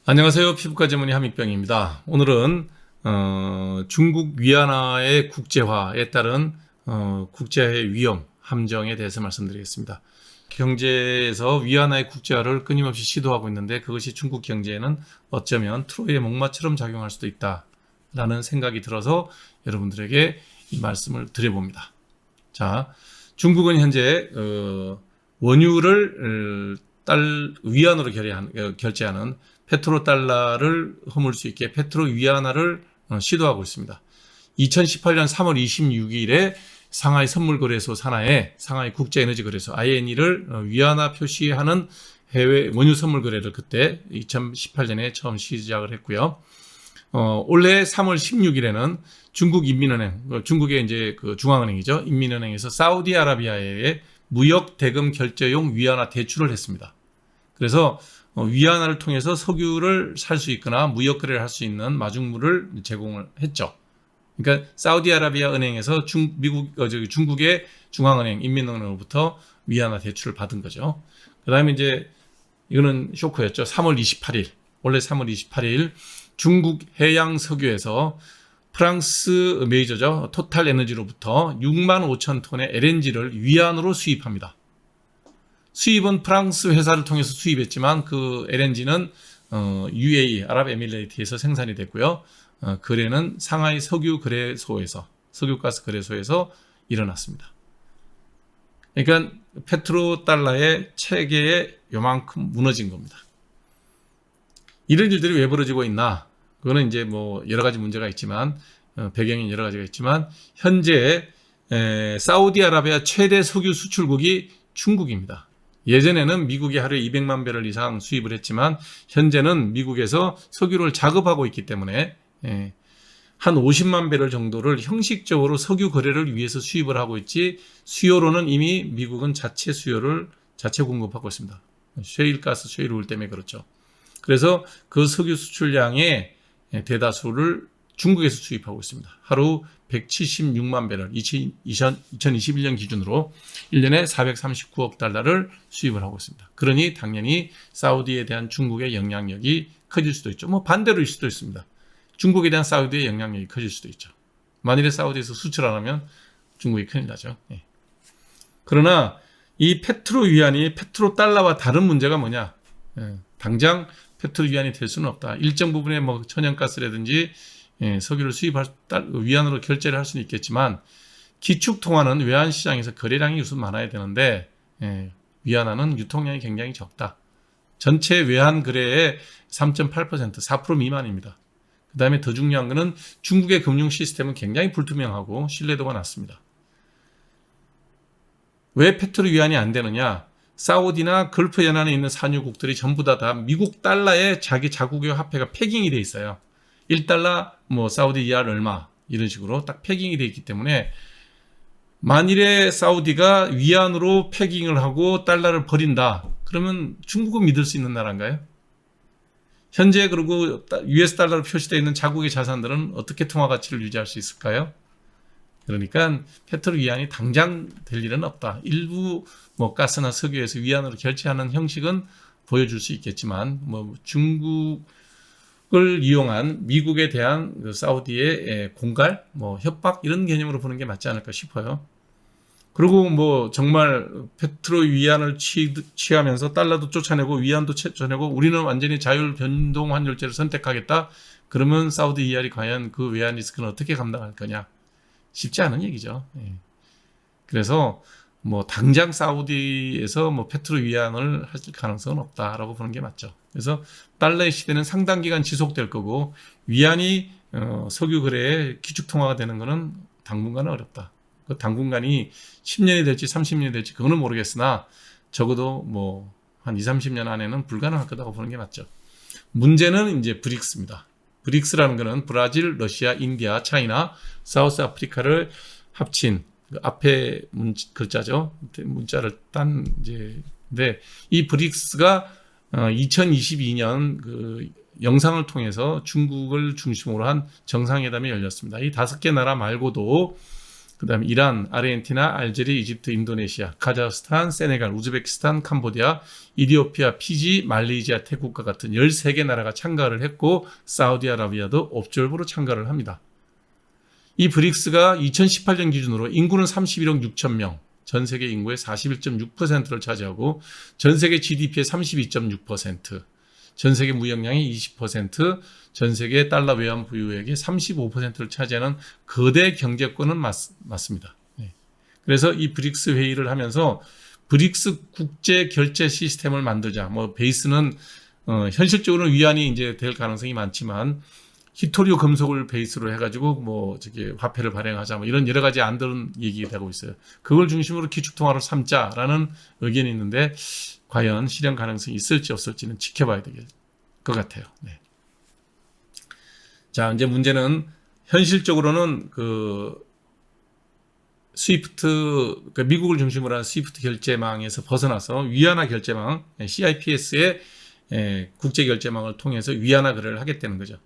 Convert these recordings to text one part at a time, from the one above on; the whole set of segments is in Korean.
안녕하세요. 피부과 전문의 함익병입니다. 오늘은 중국 위안화의 국제화에 따른 국제화의 위험, 함정에 대해서 말씀드리겠습니다. 경제에서 위안화의 국제화를 끊임없이 시도하고 있는데 그것이 중국 경제에는 어쩌면 트로이의 목마처럼 작용할 수도 있다라는 생각이 들어서 여러분들에게 이 말씀을 드려봅니다. 자, 중국은 현재 원유를 위안으로 결제하는 페트로달러를 허물 수 있게 페트로 위안화를 시도하고 있습니다. 2018년 3월 26일에 상하이 선물거래소 산하에 상하이 국제에너지거래소 INE를 위안화 표시하는 해외 원유 선물 거래를 그때 2018년에 처음 시작을 했고요. 올해 3월 16일에는 중국 인민은행, 중국의 이제 그 중앙은행이죠. 인민은행에서 사우디아라비아에 무역 대금 결제용 위안화 대출을 했습니다. 그래서 위안화를 통해서 석유를 살 수 있거나 무역 거래를 할 수 있는 마중물을 제공을 했죠. 그러니까 사우디아라비아 은행에서 중국의 중앙은행, 인민은행으로부터 위안화 대출을 받은 거죠. 그다음에 이제 이거는 쇼크였죠. 3월 28일, 원래 3월 28일 중국 해양 석유에서 프랑스 메이저죠. 토탈 에너지로부터 6만 5천 톤의 LNG를 위안으로 수입합니다. 수입은 프랑스 회사를 통해서 수입했지만 그 LNG는 UAE, 아랍에미레이트에서 생산이 됐고요. 거래는 상하이 석유가스 거래소에서 일어났습니다. 그러니까 페트로달러의 체계에 요만큼 무너진 겁니다. 이런 일들이 왜 벌어지고 있나? 그거는 이제 뭐 여러 가지 문제가 있지만 배경이 여러 가지가 있지만 현재 사우디아라비아 최대 석유 수출국이 중국입니다. 예전에는 미국이 하루에 200만 배럴 이상 수입을 했지만 현재는 미국에서 석유를 작업하고 있기 때문에 한 50만 배럴 정도를 형식적으로 석유 거래를 위해서 수입을 하고 있지 수요로는 이미 미국은 자체 공급하고 있습니다. 셰일가스, 셰일오일 때문에 그렇죠. 그래서 그 석유 수출량의 대다수를 중국에서 수입하고 있습니다. 하루 176만 배럴, 2021년 기준으로 1년에 439억 달러를 수입을 하고 있습니다. 그러니 당연히 사우디에 대한 중국의 영향력이 커질 수도 있죠. 뭐 반대로일 수도 있습니다. 중국에 대한 사우디의 영향력이 커질 수도 있죠. 만일에 사우디에서 수출 안 하면 중국이 큰일 나죠. 그러나 이 페트로 위안이 페트로 달러와 다른 문제가 뭐냐? 당장 페트로 위안이 될 수는 없다. 일정 부분의 뭐 천연가스라든지 석유를 위안으로 결제를 할 수는 있겠지만 기축통화는 외환시장에서 거래량이 우선 많아야 되는데 위안화는 유통량이 굉장히 적다. 전체 외환 거래의 3.8%, 4% 미만입니다. 그 다음에 더 중요한 것은 중국의 금융 시스템은 굉장히 불투명하고 신뢰도가 낮습니다. 왜 페트로 위안이 안 되느냐? 사우디나 걸프 연안에 있는 산유국들이 전부 다 미국 달러에 자기 자국의 화폐가 패깅이 돼 있어요. 1달러 뭐 사우디 리알 얼마 이런 식으로 딱 패깅이 돼 있기 때문에 만일에 사우디가 위안으로 패깅을 하고 달러를 버린다. 그러면 중국은 믿을 수 있는 나라인가요? 현재 그리고 US 달러로 표시되어 있는 자국의 자산들은 어떻게 통화 가치를 유지할 수 있을까요? 그러니까 페트로 위안이 당장 될 일은 없다. 일부 뭐 가스나 석유에서 위안으로 결제하는 형식은 보여줄 수 있겠지만 뭐 중국을 이용한 미국에 대한 그 사우디의 공갈, 뭐 협박 이런 개념으로 보는 게 맞지 않을까 싶어요. 그리고 뭐 정말 페트로 위안을 취하면서 달러도 쫓아내고 위안도 쫓아내고 우리는 완전히 자율 변동 환율제를 선택하겠다. 그러면 사우디 리알이 과연 그 외환 리스크는 어떻게 감당할 거냐? 쉽지 않은 얘기죠. 그래서 뭐 당장 사우디에서 뭐 페트로 위안을 하실 가능성은 없다라고 보는 게 맞죠. 그래서 달러의 시대는 상당 기간 지속될 거고 위안이 석유 거래의 기축 통화가 되는 것은 당분간은 어렵다. 그 당분간이 10년이 될지 30년이 될지 그거는 모르겠으나 적어도 뭐 한 20, 30년 안에는 불가능할 거라고 보는 게 맞죠. 문제는 이제 브릭스입니다. 브릭스라는 것은 브라질, 러시아, 인디아, 차이나, 사우스 아프리카를 합친 그 앞에 글자죠. 문자를 딴 이제인데 이 브릭스가 2022년 그 영상을 통해서 중국을 중심으로 한 정상회담이 열렸습니다. 이 5개 나라 말고도 그다음에 이란, 아르헨티나, 알제리, 이집트, 인도네시아, 카자흐스탄, 세네갈, 우즈베키스탄, 캄보디아, 이디오피아, 피지, 말레이시아, 태국과 같은 13개 나라가 참가를 했고 사우디아라비아도 옵졸브로 참가를 합니다. 이 브릭스가 2018년 기준으로 인구는 31억 6천 명, 전 세계 인구의 41.6%를 차지하고 전 세계 GDP의 32.6%, 전 세계 무역량의 20%, 전 세계 달러 외환 보유액의 35%를 차지하는 거대 경제권은 맞습니다. 그래서 이 브릭스 회의를 하면서 브릭스 국제 결제 시스템을 만들자. 뭐 베이스는 현실적으로는 위안이 이제 될 가능성이 많지만 히토리오 금속을 베이스로 해가지고 뭐 저기 화폐를 발행하자 뭐 이런 여러 가지 안들은 얘기되고 있어요. 그걸 중심으로 기축통화를 삼자라는 의견이 있는데 과연 실현 가능성이 있을지 없을지는 지켜봐야 될 것 같아요. 네. 자, 이제 문제는 현실적으로는 그 스위프트, 그러니까 미국을 중심으로 한 스위프트 결제망에서 벗어나서 위안화 결제망, CIPS의 국제 결제망을 통해서 위안화 거래를 하겠다는 거죠.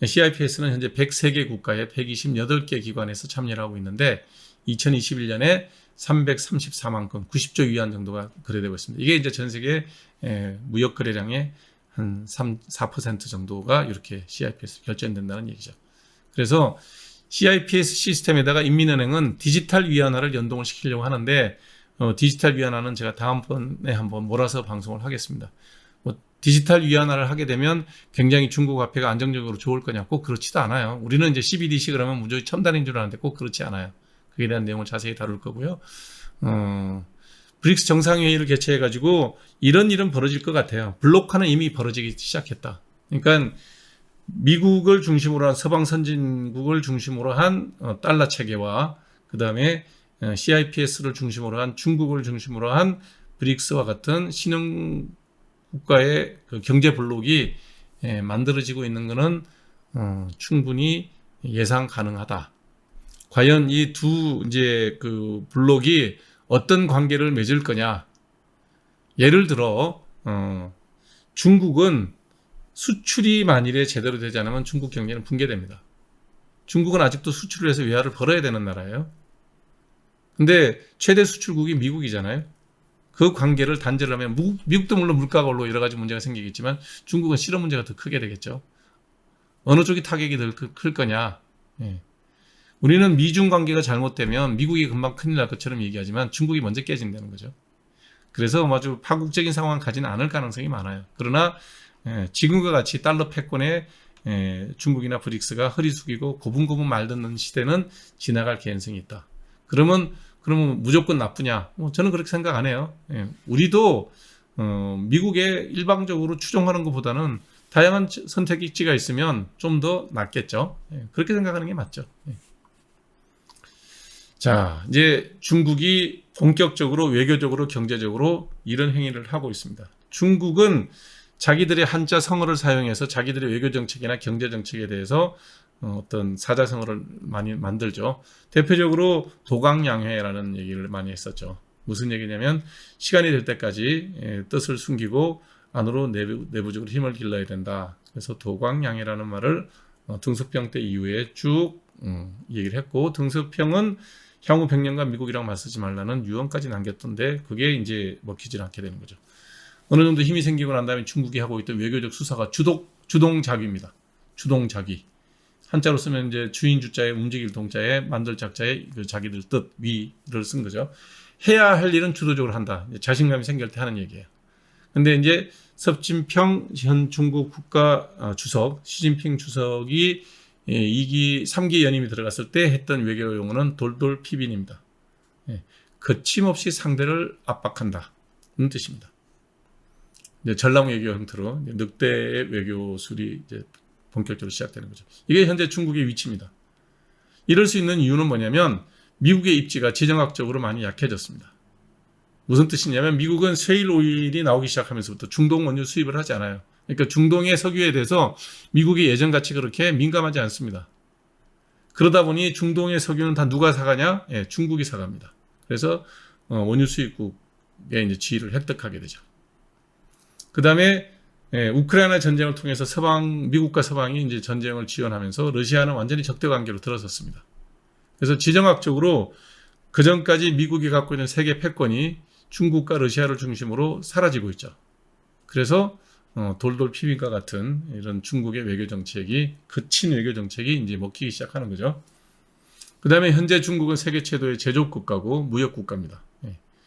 CIPS는 현재 103개 국가의 128개 기관에서 참여를 하고 있는데 2021년에 334만 건, 90조 위안 정도가 거래되고 있습니다. 이게 이제 전 세계 무역 거래량의 한 4% 정도가 이렇게 CIPS 결제된다는 얘기죠. 그래서 CIPS 시스템에다가 인민은행은 디지털 위안화를 연동을 시키려고 하는데 디지털 위안화는 제가 다음번에 한번 몰아서 방송을 하겠습니다. 디지털 위안화를 하게 되면 굉장히 중국 화폐가 안정적으로 좋을 거냐? 꼭 그렇지도 않아요. 우리는 이제 CBDC 그러면 무조건 첨단인 줄 아는데 꼭 그렇지 않아요. 그에 대한 내용을 자세히 다룰 거고요. 브릭스 정상회의를 개최해가지고 이런 일은 벌어질 것 같아요. 블록화는 이미 벌어지기 시작했다. 그러니까 미국을 중심으로 한 서방 선진국을 중심으로 한 달러 체계와 그 다음에 CIPS를 중심으로 한 중국을 중심으로 한 브릭스와 같은 신흥 국가의 그 경제 블록이 만들어지고 있는 것은 충분히 예상 가능하다. 과연 이 두 이제 그 블록이 어떤 관계를 맺을 거냐? 예를 들어 중국은 수출이 만일에 제대로 되지 않으면 중국 경제는 붕괴됩니다. 중국은 아직도 수출을 해서 외화를 벌어야 되는 나라예요. 근데 최대 수출국이 미국이잖아요. 그 관계를 단절하면 미국도 물론 물가가 올라 여러 가지 문제가 생기겠지만 중국은 실업 문제가 더 크게 되겠죠. 어느 쪽이 타격이 더 클 거냐. 예. 우리는 미중 관계가 잘못되면 미국이 금방 큰일 날 것처럼 얘기하지만 중국이 먼저 깨진다는 거죠. 그래서 아주 파국적인 상황을 가지는 않을 가능성이 많아요. 그러나 지금과 같이 달러 패권에 중국이나 브릭스가 허리 숙이고 고분고분 말 듣는 시대는 지나갈 개연성이 있다. 그러면 무조건 나쁘냐? 저는 그렇게 생각 안 해요. 우리도 미국에 일방적으로 추종하는 것보다는 다양한 선택지가 있으면 좀 더 낫겠죠. 그렇게 생각하는 게 맞죠. 자, 이제 중국이 본격적으로 외교적으로 경제적으로 이런 행위를 하고 있습니다. 중국은 자기들의 한자 성어를 사용해서 자기들의 외교 정책이나 경제 정책에 대해서 어떤 사자성어를 많이 만들죠. 대표적으로 도강양회라는 얘기를 많이 했었죠. 무슨 얘기냐면 시간이 될 때까지 뜻을 숨기고 안으로 내부적으로 힘을 길러야 된다. 그래서 도강양회라는 말을 등소평 때 이후에 쭉 얘기를 했고, 등소평은 향후 100년간 미국이랑 맞서지 말라는 유언까지 남겼던데 그게 이제 먹히질 않게 되는 거죠. 어느 정도 힘이 생기고 난 다음에 중국이 하고 있던 외교적 수사가 주동자귀입니다. 주동자귀. 한자로 쓰면 이제 주인 주자에 움직일 동자에 만들 작자에 그 자기들 뜻 위를 쓴 거죠. 해야 할 일은 주도적으로 한다. 자신감이 생길 때 하는 얘기예요. 근데 이제 섭진평 현 중국 국가 주석 시진핑 주석이 2기 3기 연임이 들어갔을 때 했던 외교 용어는 돌돌피빈입니다. 거침없이 상대를 압박한다. 그런 뜻입니다. 이제 전람 외교 형태로 늑대의 외교술이 이제 본격적으로 시작되는 거죠. 이게 현재 중국의 위치입니다. 이럴 수 있는 이유는 뭐냐면 미국의 입지가 지정학적으로 많이 약해졌습니다. 무슨 뜻이냐면 미국은 셰일 오일이 나오기 시작하면서부터 중동 원유 수입을 하지 않아요. 그러니까 중동의 석유에 대해서 미국이 예전같이 그렇게 민감하지 않습니다. 그러다 보니 중동의 석유는 다 누가 사가냐? 중국이 사갑니다. 그래서 원유 수입국의 이제 지위를 획득하게 되죠. 그 다음에 우크라이나 전쟁을 통해서 미국과 서방이 이제 전쟁을 지원하면서 러시아는 완전히 적대 관계로 들어섰습니다. 그래서 지정학적으로 그전까지 미국이 갖고 있는 세계 패권이 중국과 러시아를 중심으로 사라지고 있죠. 그래서 돌돌 피빈과 같은 이런 중국의 외교 정책이, 거친 외교 정책이 이제 먹히기 시작하는 거죠. 그 다음에 현재 중국은 세계 최대의 제조업 국가고 무역 국가입니다.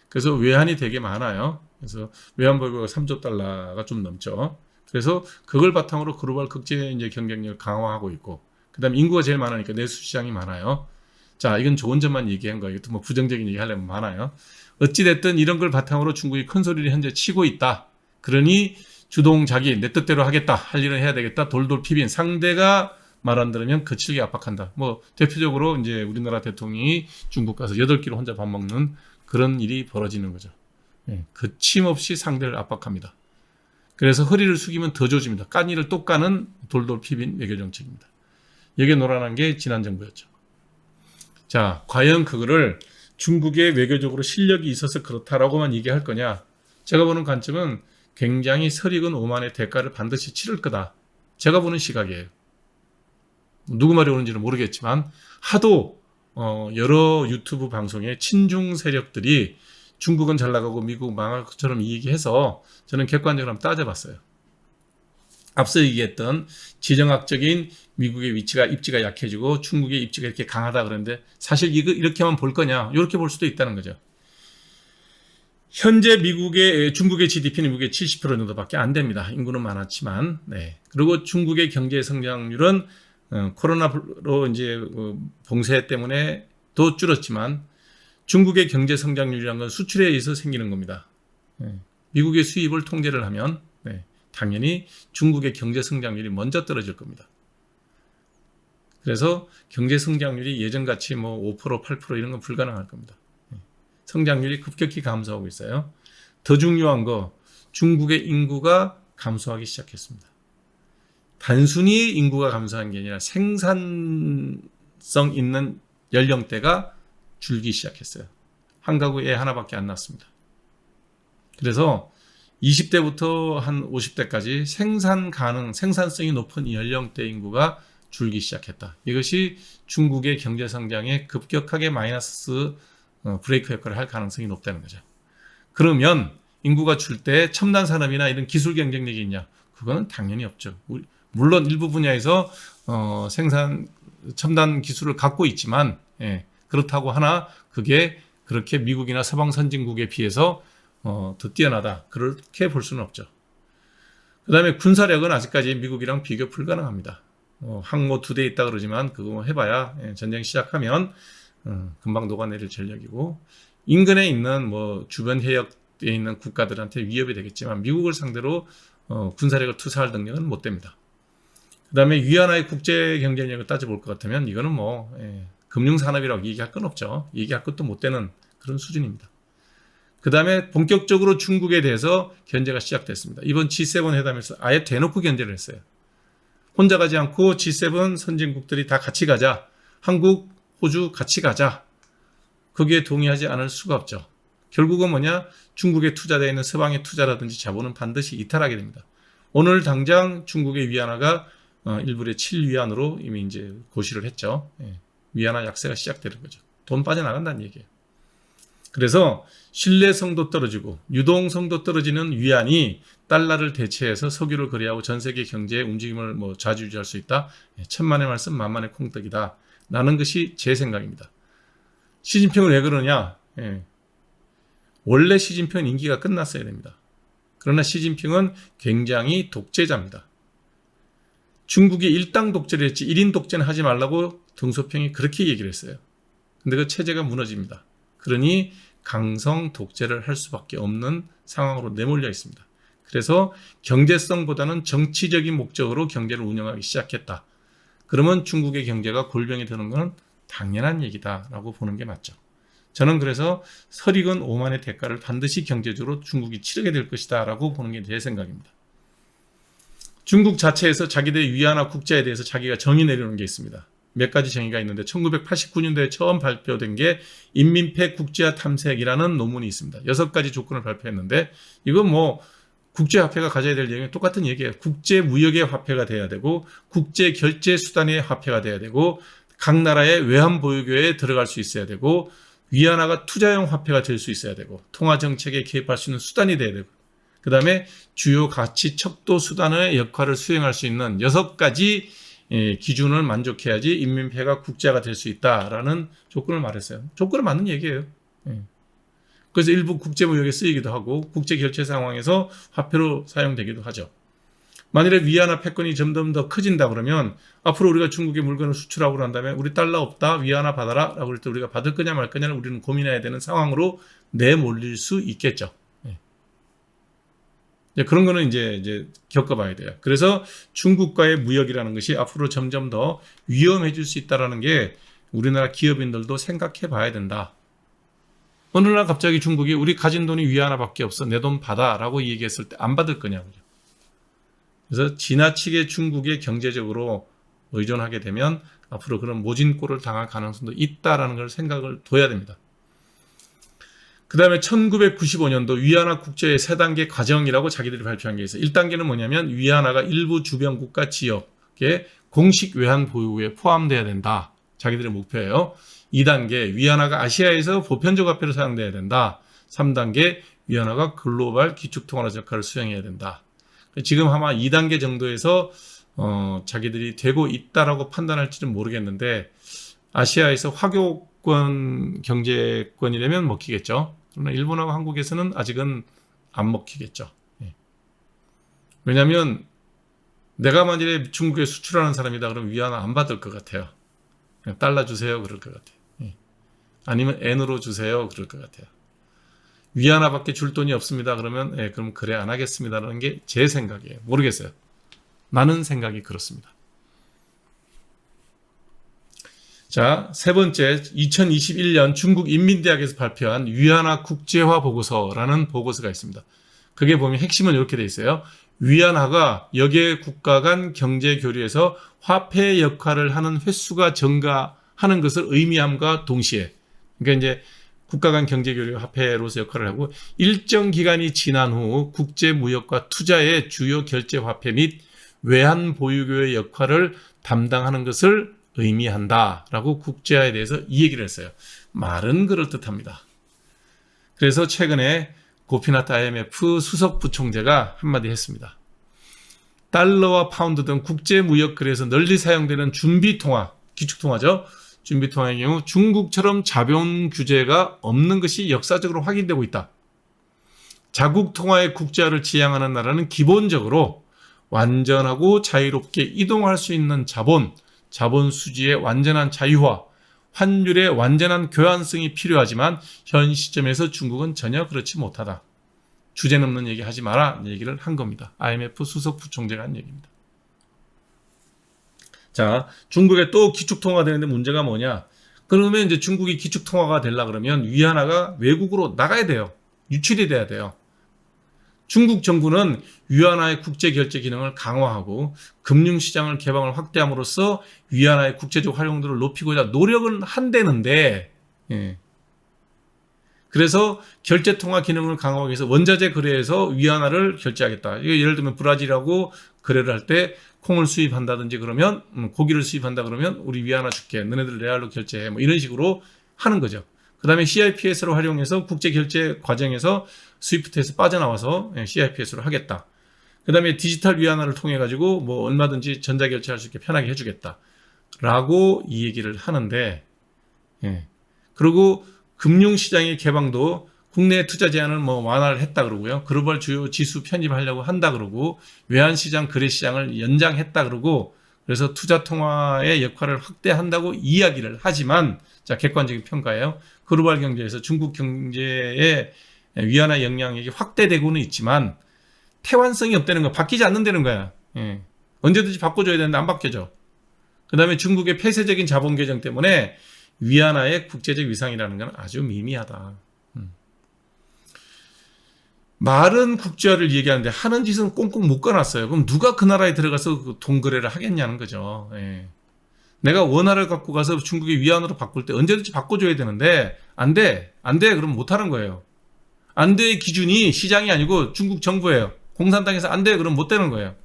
그래서 외환이 되게 많아요. 그래서 외환 보유고가 3조 달러가 좀 넘죠. 그래서 그걸 바탕으로 글로벌 국제 이제 경쟁력을 강화하고 있고, 그 다음에 인구가 제일 많으니까 내수 시장이 많아요. 자, 이건 좋은 점만 얘기한 거예요. 이것도 뭐 부정적인 얘기 하려면 많아요. 어찌됐든 이런 걸 바탕으로 중국이 큰 소리를 현재 치고 있다. 그러니 주동 자기 내 뜻대로 하겠다. 할 일은 해야 되겠다. 돌돌 피빈. 상대가 말 안 들으면 거칠게 압박한다. 뭐 대표적으로 이제 우리나라 대통령이 중국 가서 8끼로 혼자 밥 먹는 그런 일이 벌어지는 거죠. 거침없이 상대를 압박합니다. 그래서 허리를 숙이면 더 좋아집니다. 깐이를 또 까는 돌돌 피빈 외교 정책입니다. 여기에 놀아난 게 지난 정부였죠. 자, 과연 그거를 중국의 외교적으로 실력이 있어서 그렇다라고만 얘기할 거냐? 제가 보는 관점은 굉장히 설익은 오만의 대가를 반드시 치를 거다. 제가 보는 시각이에요. 누구 말이 옳은지는 모르겠지만 하도 여러 유튜브 방송에 친중 세력들이 중국은 잘 나가고 미국 망할 것처럼 얘기해서 저는 객관적으로 한번 따져봤어요. 앞서 얘기했던 지정학적인 미국의 입지가 약해지고 중국의 입지가 이렇게 강하다 그러는데 사실 이렇게만 볼 거냐? 이렇게 볼 수도 있다는 거죠. 현재 중국의 GDP는 미국의 70% 정도밖에 안 됩니다. 인구는 많았지만, 그리고 중국의 경제 성장률은 코로나로 이제 봉쇄 때문에 더 줄었지만 중국의 경제 성장률이라는 건 수출에 의해서 생기는 겁니다. 미국의 수입을 통제를 하면 당연히 중국의 경제 성장률이 먼저 떨어질 겁니다. 그래서 경제 성장률이 예전같이 뭐 5%, 8% 이런 건 불가능할 겁니다. 성장률이 급격히 감소하고 있어요. 더 중요한 거, 중국의 인구가 감소하기 시작했습니다. 단순히 인구가 감소한 게 아니라 생산성 있는 연령대가 줄기 시작했어요. 한 가구에 하나밖에 안 낳습니다. 그래서 20대부터 한 50대까지 생산성이 높은 이 연령대 인구가 줄기 시작했다. 이것이 중국의 경제 성장에 급격하게 마이너스 브레이크 역할을 할 가능성이 높다는 거죠. 그러면 인구가 줄 때 첨단 산업이나 이런 기술 경쟁력이 있냐? 그거는 당연히 없죠. 물론 일부 분야에서 첨단 기술을 갖고 있지만 그렇다고 하나 그게 그렇게 미국이나 서방 선진국에 비해서 더 뛰어나다. 그렇게 볼 수는 없죠. 그 다음에 군사력은 아직까지 미국이랑 비교 불가능합니다. 항모 2대 있다 그러지만 그거 해봐야 전쟁 시작하면 금방 녹아내릴 전력이고 인근에 있는 뭐 주변 해역에 있는 국가들한테 위협이 되겠지만 미국을 상대로 군사력을 투사할 능력은 못 됩니다. 그 다음에 위안화의 국제 경쟁력을 따져볼 것 같으면 이거는 뭐 금융산업이라고 얘기할 건 없죠. 얘기할 것도 못 되는 그런 수준입니다. 그 다음에 본격적으로 중국에 대해서 견제가 시작됐습니다. 이번 G7 회담에서 아예 대놓고 견제를 했어요. 혼자 가지 않고 G7 선진국들이 다 같이 가자. 한국, 호주 같이 가자. 거기에 동의하지 않을 수가 없죠. 결국은 뭐냐? 중국에 투자되어 있는 서방의 투자라든지 자본은 반드시 이탈하게 됩니다. 오늘 당장 중국의 위안화가 1불에 7위안으로 이미 이제 고시를 했죠. 위안화 약세가 시작되는 거죠. 돈 빠져나간다는 얘기예요. 그래서 신뢰성도 떨어지고 유동성도 떨어지는 위안이 달러를 대체해서 석유를 거래하고 전 세계 경제의 움직임을 뭐 좌지우지할 수 있다. 천만의 말씀 만만의 콩떡이다. 라는 것이 제 생각입니다. 시진핑은 왜 그러냐? 원래 시진핑은 임기가 끝났어야 됩니다. 그러나 시진핑은 굉장히 독재자입니다. 중국이 일당 독재를 했지 1인 독재는 하지 말라고 덩소평이 그렇게 얘기를 했어요. 근데 그 체제가 무너집니다. 그러니 강성 독재를 할 수밖에 없는 상황으로 내몰려 있습니다. 그래서 경제성보다는 정치적인 목적으로 경제를 운영하기 시작했다. 그러면 중국의 경제가 골병이 드는 것은 당연한 얘기다라고 보는 게 맞죠. 저는 그래서 설익은 오만의 대가를 반드시 경제적으로 중국이 치르게 될 것이다 라고 보는 게 제 생각입니다. 중국 자체에서 자기들의 위안화 국자에 대해서 자기가 정의 내려놓은 게 있습니다. 몇 가지 정의가 있는데 1989년도에 처음 발표된 게 인민폐 국제화 탐색이라는 논문이 있습니다. 6가지 조건을 발표했는데 이건 뭐 국제화폐가 가져야 될 얘기는 똑같은 얘기예요. 국제무역의 화폐가 돼야 되고 국제결제수단의 화폐가 돼야 되고 각 나라의 외환 보유고에 들어갈 수 있어야 되고 위안화가 투자용 화폐가 될 수 있어야 되고 통화 정책에 개입할 수 있는 수단이 돼야 되고 그 다음에 주요 가치 척도 수단의 역할을 수행할 수 있는 6가지 기준을 만족해야지 인민폐가 국제화가 될 수 있다라는 조건을 말했어요. 조건은 맞는 얘기예요. 그래서 일부 국제무역에 쓰이기도 하고 국제결제 상황에서 화폐로 사용되기도 하죠. 만일에 위안화 패권이 점점 더 커진다 그러면 앞으로 우리가 중국에 물건을 수출하고 난 다음에 우리 달러 없다 위안화 받아라 라고 할 때 우리가 받을 거냐 말 거냐를 우리는 고민해야 되는 상황으로 내몰릴 수 있겠죠. 그런 거는 이제 겪어봐야 돼요. 그래서 중국과의 무역이라는 것이 앞으로 점점 더 위험해질 수 있다는 게 우리나라 기업인들도 생각해 봐야 된다. 어느 날 갑자기 중국이 우리 가진 돈이 위안화밖에 없어 내 돈 받아 라고 얘기했을 때 안 받을 거냐고요. 그래서 지나치게 중국에 경제적으로 의존하게 되면 앞으로 그런 모진꼴을 당할 가능성도 있다라는 걸 생각을 둬야 됩니다. 그 다음에 1995년도 위안화 국제의 3단계 과정이라고 자기들이 발표한 게 있어요. 1단계는 뭐냐면 위안화가 일부 주변국가 지역의 공식 외환 보유고에 포함돼야 된다. 자기들의 목표예요. 2단계 위안화가 아시아에서 보편적 화폐로 사용돼야 된다. 3단계 위안화가 글로벌 기축통화 역할을 수행해야 된다. 지금 아마 2단계 정도에서 자기들이 되고 있다라고 판단할지는 모르겠는데 아시아에서 화교권 경제권이라면 먹히겠죠. 그러나 일본하고 한국에서는 아직은 안 먹히겠죠. 왜냐하면 내가 만일에 중국에 수출하는 사람이다 그러면 위안화 안 받을 것 같아요. 그냥 달러 주세요 그럴 것 같아요. 아니면 N으로 주세요 그럴 것 같아요. 위안화밖에 줄 돈이 없습니다 그러면 그럼 그래 안 하겠습니다라는 게 제 생각이에요. 모르겠어요. 나는 생각이 그렇습니다. 자, 세 번째 2021년 중국 인민대학에서 발표한 위안화 국제화 보고서라는 보고서가 있습니다. 그게 보면 핵심은 이렇게 돼 있어요. 위안화가 여계 국가 간 경제 교류에서 화폐 역할을 하는 횟수가 증가하는 것을 의미함과 동시에 그러니까 이제 국가 간 경제 교류 화폐로서 역할을 하고 일정 기간이 지난 후 국제 무역과 투자의 주요 결제 화폐 및 외환 보유고의 역할을 담당하는 것을 의미한다라고 국제화에 대해서 이 얘기를 했어요. 말은 그럴듯합니다. 그래서 최근에 고피나타 IMF 수석 부총재가 한마디 했습니다. 달러와 파운드 등 국제무역거래에서 널리 사용되는 준비통화, 기축통화죠. 준비통화의 경우 중국처럼 자본 규제가 없는 것이 역사적으로 확인되고 있다. 자국통화의 국제화를 지향하는 나라는 기본적으로 완전하고 자유롭게 이동할 수 있는 자본 수지의 완전한 자유화, 환율의 완전한 교환성이 필요하지만 현 시점에서 중국은 전혀 그렇지 못하다. 주제 넘는 얘기 하지 마라 얘기를 한 겁니다. IMF 수석 부총재가 한 얘기입니다. 자, 중국에 또 기축통화가 되는데 문제가 뭐냐? 그러면 이제 중국이 기축통화가 되려 그러면 위안화가 외국으로 나가야 돼요. 유출이 돼야 돼요. 중국 정부는 위안화의 국제결제 기능을 강화하고 금융시장을 개방을 확대함으로써 위안화의 국제적 활용도를 높이고자 노력은 한다는데 그래서 결제통화 기능을 강화하기 위해서 원자재 거래에서 위안화를 결제하겠다. 예를 들면 브라질하고 거래를 할 때 콩을 수입한다든지 그러면 고기를 수입한다 그러면 우리 위안화 줄게. 너네들 레알로 결제해. 뭐 이런 식으로 하는 거죠. 그 다음에 CIPS를 활용해서 국제결제 과정에서 스위프트에서 빠져나와서 CIPS를 하겠다. 그 다음에 디지털 위안화를 통해 가지고 뭐 얼마든지 전자결제할 수 있게 편하게 해주겠다. 라고 이 얘기를 하는데, 그리고 금융시장의 개방도 국내 투자 제한을 뭐 완화를 했다 그러고요. 글로벌 주요 지수 편입하려고 한다 그러고, 외환시장 거래시장을 연장했다 그러고, 그래서 투자 통화의 역할을 확대한다고 이야기를 하지만, 자, 객관적인 평가예요. 글로벌 경제에서 중국 경제의 위안화 영향력이 확대되고는 있지만 태완성이 없다는 거, 바뀌지 않는다는 거야. 언제든지 바꿔줘야 되는데 안 바뀌어져. 그 다음에 중국의 폐쇄적인 자본 규정 때문에 위안화의 국제적 위상이라는 건 아주 미미하다. 말은 국제화를 얘기하는데 하는 짓은 꽁꽁 묶어놨어요. 그럼 누가 그 나라에 들어가서 돈 거래를 하겠냐는 거죠. 내가 원화를 갖고 가서 중국의 위안으로 바꿀 때 언제든지 바꿔줘야 되는데 안 돼. 그럼 못하는 거예요. 안 돼의 기준이 시장이 아니고 중국 정부예요. 공산당에서 안 돼. 그럼 못 되는 거예요.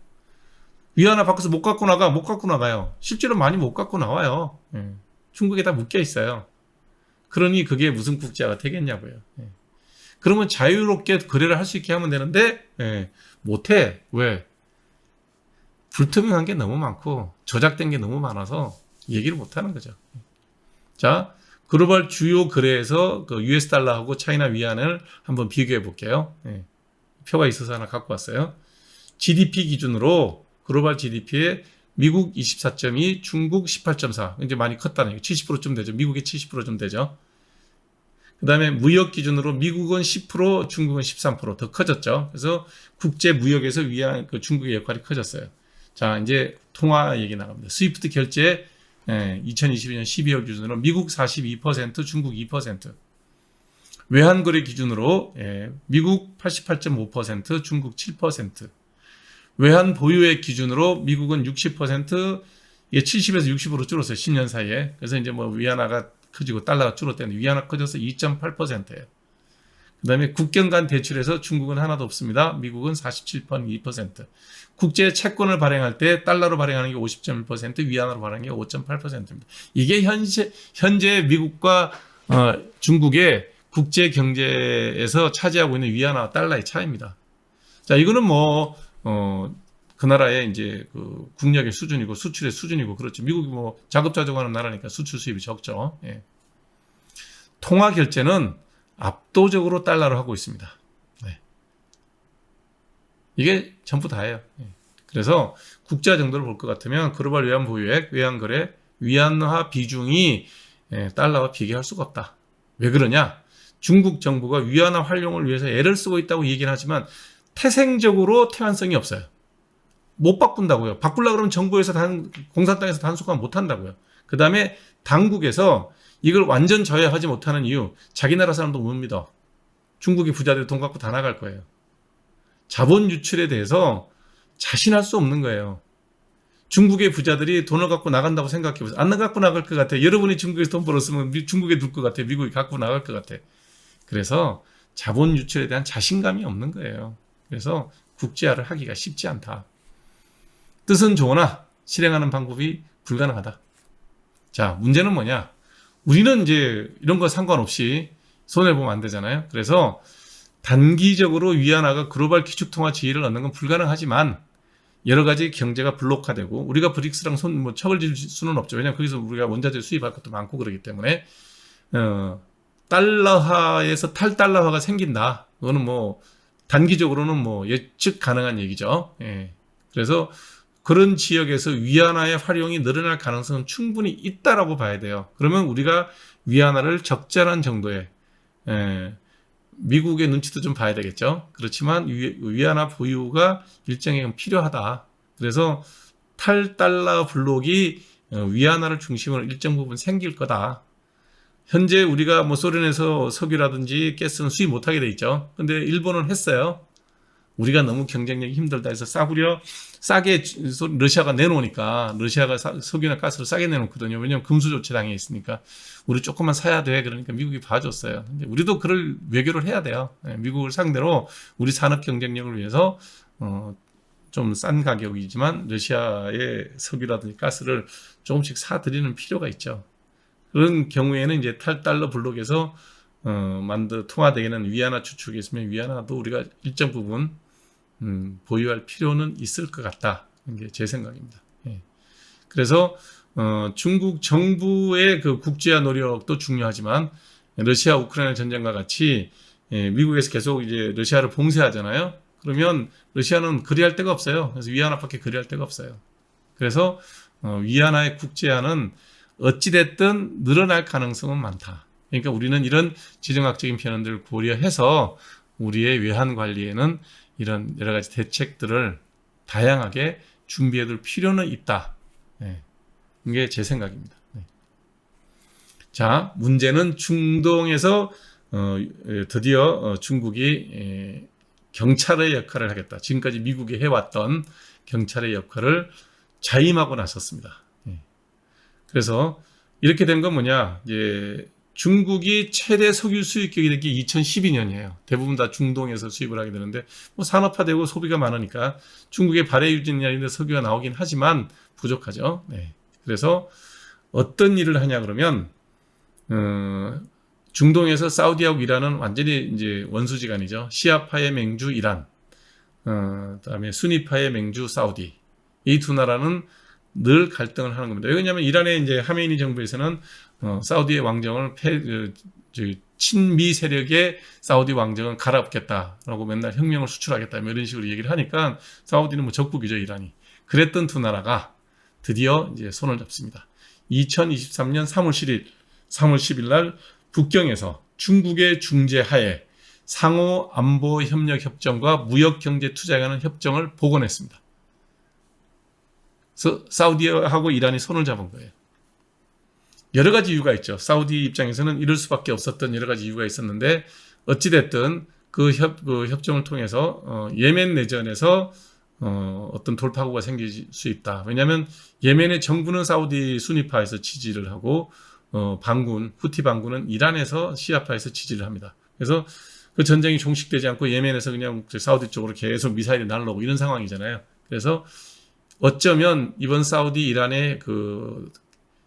위안화 바꿔서 못 갖고 나가요. 실제로 많이 못 갖고 나와요. 중국에 다 묶여 있어요. 그러니 그게 무슨 국제화가 되겠냐고요. 예. 그러면 자유롭게 거래를 할 수 있게 하면 되는데 예, 못해. 왜? 불투명한 게 너무 많고 조작된 게 너무 많아서 얘기를 못하는 거죠. 자, 글로벌 주요 거래에서 그 US 달러하고 차이나 위안을 한번 비교해 볼게요. 예. 표가 있어서 하나 갖고 왔어요. GDP 기준으로 글로벌 GDP에 미국 24.2, 중국 18.4. 이제 많이 컸다는 얘기. 70%쯤 되죠. 미국이 70%좀 되죠. 그 다음에 무역 기준으로 미국은 10%, 중국은 13%더 커졌죠. 그래서 국제 무역에서 위안, 그 중국의 역할이 커졌어요. 자, 이제 통화 얘기 나갑니다. 스위프트 결제 2022년 12월 기준으로 미국 42%, 중국 2%. 외환거래 기준으로 미국 88.5%, 중국 7%. 외환 보유액 기준으로 미국은 60%, 이게 70에서 60으로 줄었어요. 10년 사이에. 그래서 이제 뭐 위안화가 커지고 달러가 줄었다는데 위안화 커져서 2.8%예요. 그 다음에 국경 간 대출에서 중국은 하나도 없습니다. 미국은 47.2%. 국제 채권을 발행할 때 달러로 발행하는 게 50.1%, 위안화로 발행하는 게 5.8%입니다. 이게 현재 미국과 중국의 국제 경제에서 차지하고 있는 위안화와 달러의 차이입니다. 자, 이거는 뭐 그 나라의 이제 그 국력의 수준이고 수출의 수준이고 그렇죠. 미국이 뭐 자급자족하는 나라니까 수출 수입이 적죠. 예. 통화 결제는 압도적으로 달러로 하고 있습니다. 네. 이게 전부 다예요. 예. 그래서 국제화 정도를 볼 것 같으면 글로벌 외환 보유액, 외환 거래, 위안화 비중이 달러와 비교할 수가 없다. 왜 그러냐? 중국 정부가 위안화 활용을 위해서 애를 쓰고 있다고 얘기는 하지만 태생적으로 태환성이 없어요. 못 바꾼다고요. 바꾸려고 그러면 정부에서 공산당에서 단속하면 못 한다고요. 그 다음에 당국에서 이걸 완전 저해하지 못하는 이유, 자기 나라 사람도 못 믿어. 중국의 부자들 돈 갖고 다 나갈 거예요. 자본 유출에 대해서 자신할 수 없는 거예요. 중국의 부자들이 돈을 갖고 나간다고 생각해 보세요. 안 갖고 나갈 것 같아요. 여러분이 중국에서 돈 벌었으면 중국에 둘 것 같아요. 미국이 갖고 나갈 것 같아요. 그래서 자본 유출에 대한 자신감이 없는 거예요. 그래서 국제화를 하기가 쉽지 않다. 뜻은 좋으나 실행하는 방법이 불가능하다. 자, 문제는 뭐냐? 우리는 이제 이런 거 상관없이 손해보면 안 되잖아요. 그래서 단기적으로 위안화가 글로벌 기축통화 지위를 얻는 건 불가능하지만 여러 가지 경제가 블록화되고 우리가 브릭스랑 척을 질 수는 없죠. 왜냐하면 거기서 우리가 원자재 수입할 것도 많고 그렇기 때문에 달러화에서 탈달러화가 생긴다. 그거는 뭐 단기적으로는 뭐 예측 가능한 얘기죠. 예. 그래서 그런 지역에서 위안화의 활용이 늘어날 가능성은 충분히 있다라고 봐야 돼요. 그러면 우리가 위안화를 적절한 정도의 미국의 눈치도 좀 봐야 되겠죠. 그렇지만 위안화 보유가 일정액은 필요하다. 그래서 탈달러 블록이 위안화를 중심으로 일정 부분 생길 거다. 현재 우리가 뭐 소련에서 석유라든지 가스는 수입 못하게 돼 있죠. 근데 일본은 했어요. 우리가 너무 경쟁력이 힘들다 해서 싸게 러시아가 내놓으니까 러시아가 석유나 가스를 싸게 내놓거든요. 왜냐하면 금수 조치 당해 있으니까 우리 조금만 사야 돼. 그러니까 미국이 봐줬어요. 근데 우리도 그럴 외교를 해야 돼요. 미국을 상대로 우리 산업 경쟁력을 위해서 좀 싼 가격이지만 러시아의 석유라든지 가스를 조금씩 사드리는 필요가 있죠. 그런 경우에는 이제 탈달러 블록에서 통화되게는 위안화 추축이 있으면 위안화도 우리가 일정 부분 보유할 필요는 있을 것 같다. 이게 제 생각입니다. 예. 그래서 중국 정부의 그 국제화 노력도 중요하지만 러시아 우크라이나 전쟁과 같이 미국에서 계속 이제 러시아를 봉쇄하잖아요. 그러면 러시아는 거래할 데가 없어요. 그래서 위안화밖에 거래할 데가 없어요. 그래서 위안화의 국제화는 어찌됐든 늘어날 가능성은 많다. 그러니까 우리는 이런 지정학적인 편견들을 고려해서 우리의 외환 관리에는 이런 여러 가지 대책들을 다양하게 준비해둘 필요는 있다. 네. 이게 제 생각입니다. 네. 자, 문제는 중동에서 드디어 중국이 경찰의 역할을 하겠다. 지금까지 미국이 해왔던 경찰의 역할을 자임하고 나섰습니다. 그래서 이렇게 된 건 뭐냐? 이제 중국이 최대 석유 수입국이 된 게 2012년이에요. 대부분 다 중동에서 수입을 하게 되는데 뭐 산업화되고 소비가 많으니까 중국의 발해 유진량인데 석유가 나오긴 하지만 부족하죠. 네. 그래서 어떤 일을 하냐 그러면 중동에서 사우디하고 이란은 완전히 이제 원수지간이죠. 시아파의 맹주 이란, 그다음에 수니파의 맹주 사우디. 이 두 나라는 늘 갈등을 하는 겁니다. 왜냐하면 이란의 이제 하메이니 정부에서는 사우디의 왕정을 친미 세력의 사우디 왕정은 갈아엎겠다라고 맨날 혁명을 수출하겠다 뭐 이런 식으로 얘기를 하니까 사우디는 뭐 적국이죠, 이란이. 그랬던 두 나라가 드디어 이제 손을 잡습니다. 2023년 3월 10일 날 북경에서 중국의 중재하에 상호 안보 협력 협정과 무역 경제 투자에 관한 협정을 복원했습니다. 그래서 사우디하고 이란이 손을 잡은 거예요. 여러 가지 이유가 있죠. 사우디 입장에서는 이럴 수밖에 없었던 여러 가지 이유가 있었는데 어찌됐든 그 협정을 통해서 예멘 내전에서 어떤 돌파구가 생길 수 있다. 왜냐하면 예멘의 정부는 사우디 수니파에서 지지를 하고 반군, 후티 반군은 이란에서 시아파에서 지지를 합니다. 그래서 그 전쟁이 종식되지 않고 예멘에서 그냥 사우디 쪽으로 계속 미사일이 날라오고 이런 상황이잖아요. 그래서 어쩌면 이번 사우디 이란의 그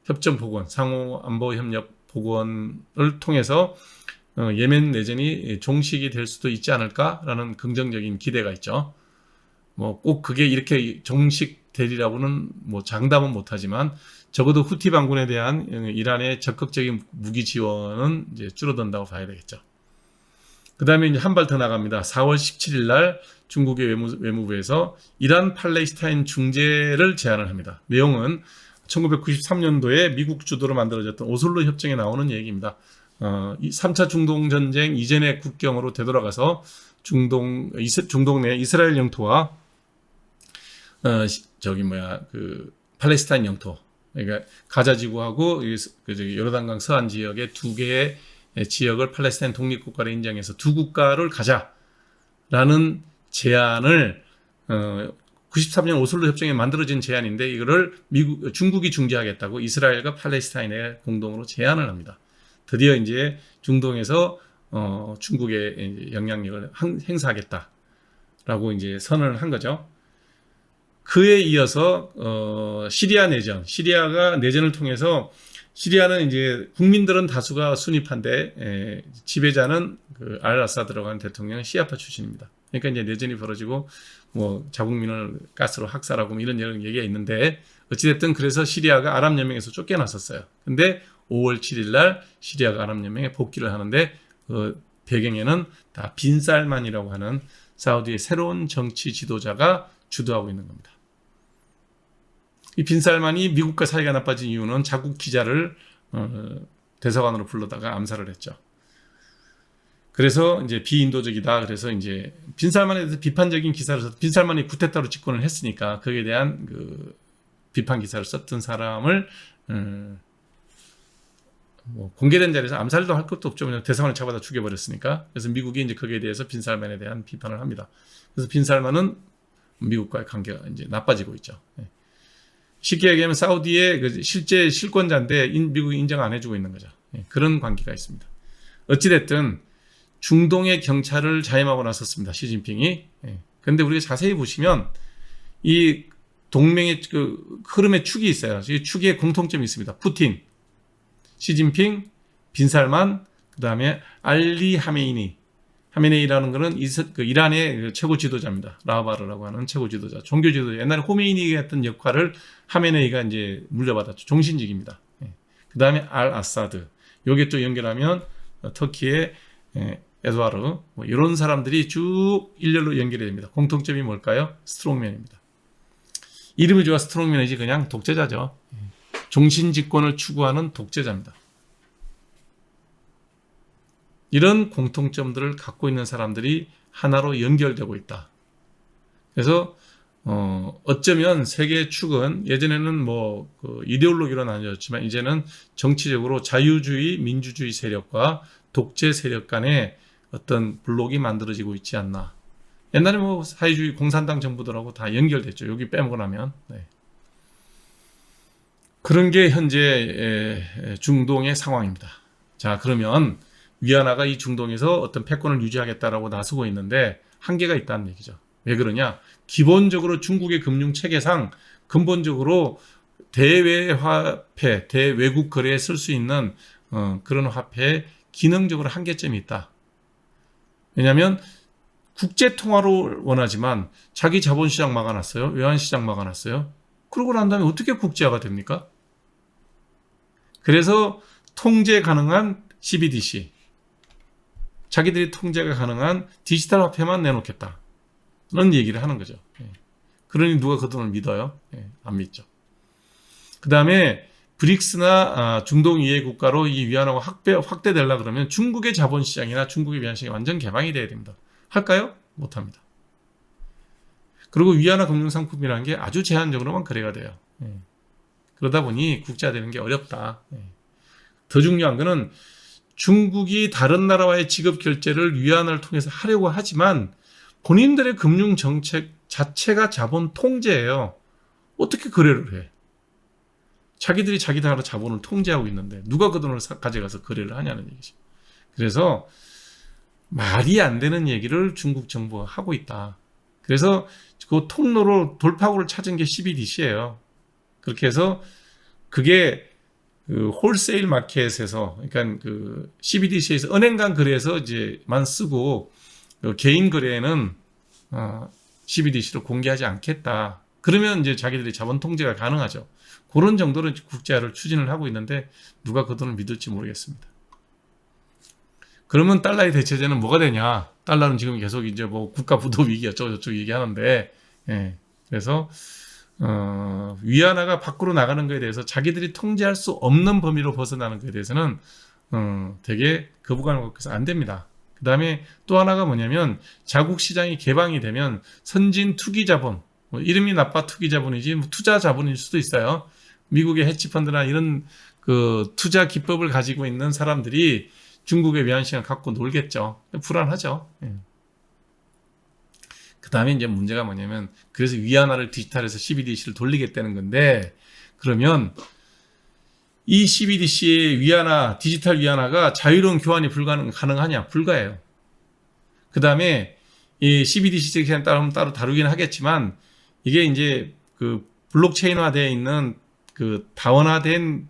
협정 복원, 상호 안보 협력 복원을 통해서 예멘 내전이 종식이 될 수도 있지 않을까라는 긍정적인 기대가 있죠. 뭐 꼭 그게 이렇게 종식되리라고는 뭐 장담은 못하지만 적어도 후티 반군에 대한 이란의 적극적인 무기 지원은 이제 줄어든다고 봐야 되겠죠. 그 다음에 이제 한 발 더 나갑니다. 4월 17일 날 중국의 외무부에서 이란 팔레스타인 중재를 제안을 합니다. 내용은 1993년도에 미국 주도로 만들어졌던 오슬로 협정에 나오는 얘기입니다. 3차 중동 전쟁 이전의 국경으로 되돌아가서 중동 내 이스라엘 영토와 팔레스타인 영토, 그러니까 가자 지구하고 요르단강 서안 지역의 두 개의 지역을 팔레스타인 독립국가로 인정해서 두 국가를 가자라는 제안을 93년 오슬로 협정에 만들어진 제안인데 이거를 중국이 중재하겠다고 이스라엘과 팔레스타인에 공동으로 제안을 합니다. 드디어 이제 중동에서 중국의 영향력을 행사하겠다라고 이제 선언을 한 거죠. 그에 이어서 시리아 내전, 시리아가 내전을 통해서 시리아는 이제 국민들은 다수가 수니파인데 지배자는 그 알-아사드라고 하는 대통령은 시아파 출신입니다. 그러니까 이제 내전이 벌어지고 뭐 자국민을 가스로 학살하고 뭐 이런 얘기가 있는데 어찌됐든 그래서 시리아가 아랍연맹에서 쫓겨났었어요. 근데 5월 7일 날 시리아가 아랍연맹에 복귀를 하는데 그 배경에는 다 빈살만이라고 하는 사우디의 새로운 정치 지도자가 주도하고 있는 겁니다. 이 빈살만이 미국과 사이가 나빠진 이유는 자국 기자를 대사관으로 불러다가 암살을 했죠. 그래서 이제 비인도적이다. 그래서 이제 빈살만에 대해서 비판적인 기사를 써서 빈살만이 쿠데타로 집권을 했으니까 거기에 대한 그 비판 기사를 썼던 사람을 뭐 공개된 자리에서 암살도 할 것도 없죠. 그냥 대사관을 잡아다 죽여버렸으니까. 그래서 미국이 이제 거기에 대해서 빈살만에 대한 비판을 합니다. 그래서 빈살만은 미국과의 관계가 이제 나빠지고 있죠. 쉽게 얘기하면 사우디의 그 실제 실권자인데 미국이 인정 안 해주고 있는 거죠. 그런 관계가 있습니다. 어찌됐든 중동의 경찰을 자임하고 나섰습니다. 시진핑이. 그런데 우리가 자세히 보시면 이 동맹의 그 흐름의 축이 있어요. 이 축에 공통점이 있습니다. 푸틴, 시진핑, 빈살만, 그 다음에 알리 하메이니. 하메네이라는 것은 이란의 최고 지도자입니다. 라바르라고 하는 최고 지도자, 종교 지도자. 옛날에 호메이니가 했던 역할을 하메네이가 이제 물려받았죠. 종신직입니다. 그 다음에 알-아사드. 요게 또 연결하면 터키의 에드와르. 뭐 이런 사람들이 쭉 일렬로 연결이 됩니다. 공통점이 뭘까요? 스트롱맨입니다. 이름이 좋아 스트롱맨이지 그냥 독재자죠. 종신집권을 추구하는 독재자입니다. 이런 공통점들을 갖고 있는 사람들이 하나로 연결되고 있다. 그래서 어쩌면 세계의 축은 예전에는 뭐 그 이데올로기로 나뉘었지만 이제는 정치적으로 자유주의, 민주주의 세력과 독재 세력 간의 어떤 블록이 만들어지고 있지 않나. 옛날에 뭐 사회주의 공산당 정부들하고 다 연결됐죠. 여기 빼먹고 나면. 네. 그런 게 현재 중동의 상황입니다. 자, 그러면 위안화가 이 중동에서 어떤 패권을 유지하겠다라고 나서고 있는데 한계가 있다는 얘기죠. 왜 그러냐? 기본적으로 중국의 금융 체계상 근본적으로 대외 화폐, 대외국 거래에 쓸 수 있는 그런 화폐에 기능적으로 한계점이 있다. 왜냐하면 국제 통화로 원하지만 자기 자본시장 막아놨어요. 외환시장 막아놨어요. 그러고 난 다음에 어떻게 국제화가 됩니까? 그래서 통제 가능한 CBDC, 자기들이 통제가 가능한 디지털 화폐만 내놓겠다. 그런 얘기를 하는 거죠. 그러니 누가 그 돈을 믿어요? 안 믿죠. 그 다음에 브릭스나 중동 이해 국가로 이 위안화가 확대되려고 그러면 중국의 자본시장이나 중국의 위안시장이 완전 개방이 돼야 됩니다. 할까요? 못합니다. 그리고 위안화 금융상품이라는 게 아주 제한적으로만 거래가 돼요. 그러다 보니 국제화되는 게 어렵다. 더 중요한 거는 중국이 다른 나라와의 지급 결제를 위안화를 통해서 하려고 하지만 본인들의 금융 정책 자체가 자본 통제예요. 어떻게 거래를 해? 자기들이 자기 나라 자본을 통제하고 있는데 누가 그 돈을 가져가서 거래를 하냐는 얘기죠. 그래서 말이 안 되는 얘기를 중국 정부가 하고 있다. 그래서 그 통로로 돌파구를 찾은 게 CBDC예요. 그렇게 해서 그게 그 홀세일 마켓에서, 그러니까 그 CBDC에서 은행 간 거래에서 이제만 쓰고 그 개인 거래에는 CBDC로 공개하지 않겠다. 그러면 이제 자기들이 자본 통제가 가능하죠. 그런 정도로 국제화를 추진을 하고 있는데 누가 그 돈을 믿을지 모르겠습니다. 그러면 달러의 대체제는 뭐가 되냐? 달러는 지금 계속 이제 뭐 국가 부도 위기 어쩌고 저쩌고 얘기하는데, 그래서 위안화가 밖으로 나가는 것에 대해서 자기들이 통제할 수 없는 범위로 벗어나는 것에 대해서는 되게 거부감을 갖고 있어서 안 됩니다. 그 다음에 또 하나가 뭐냐면 자국 시장이 개방이 되면 선진 투기 자본, 뭐 이름이 나빠 투기 자본이지 뭐 투자 자본일 수도 있어요. 미국의 해치펀드나 이런 그 투자 기법을 가지고 있는 사람들이 중국의 외환시장을 갖고 놀겠죠. 불안하죠. 그 다음에 이제 문제가 뭐냐면 그래서 위안화를 디지털에서 CBDC를 돌리겠다는 건데, 그러면 이 CBDC의 위안화, 디지털 위안화가 자유로운 교환이 가능하냐? 불가해요. 그 다음에 이 CBDC 그냥 따로 다루긴 하겠지만 이게 이제 그 블록체인화되어 있는 그 다원화된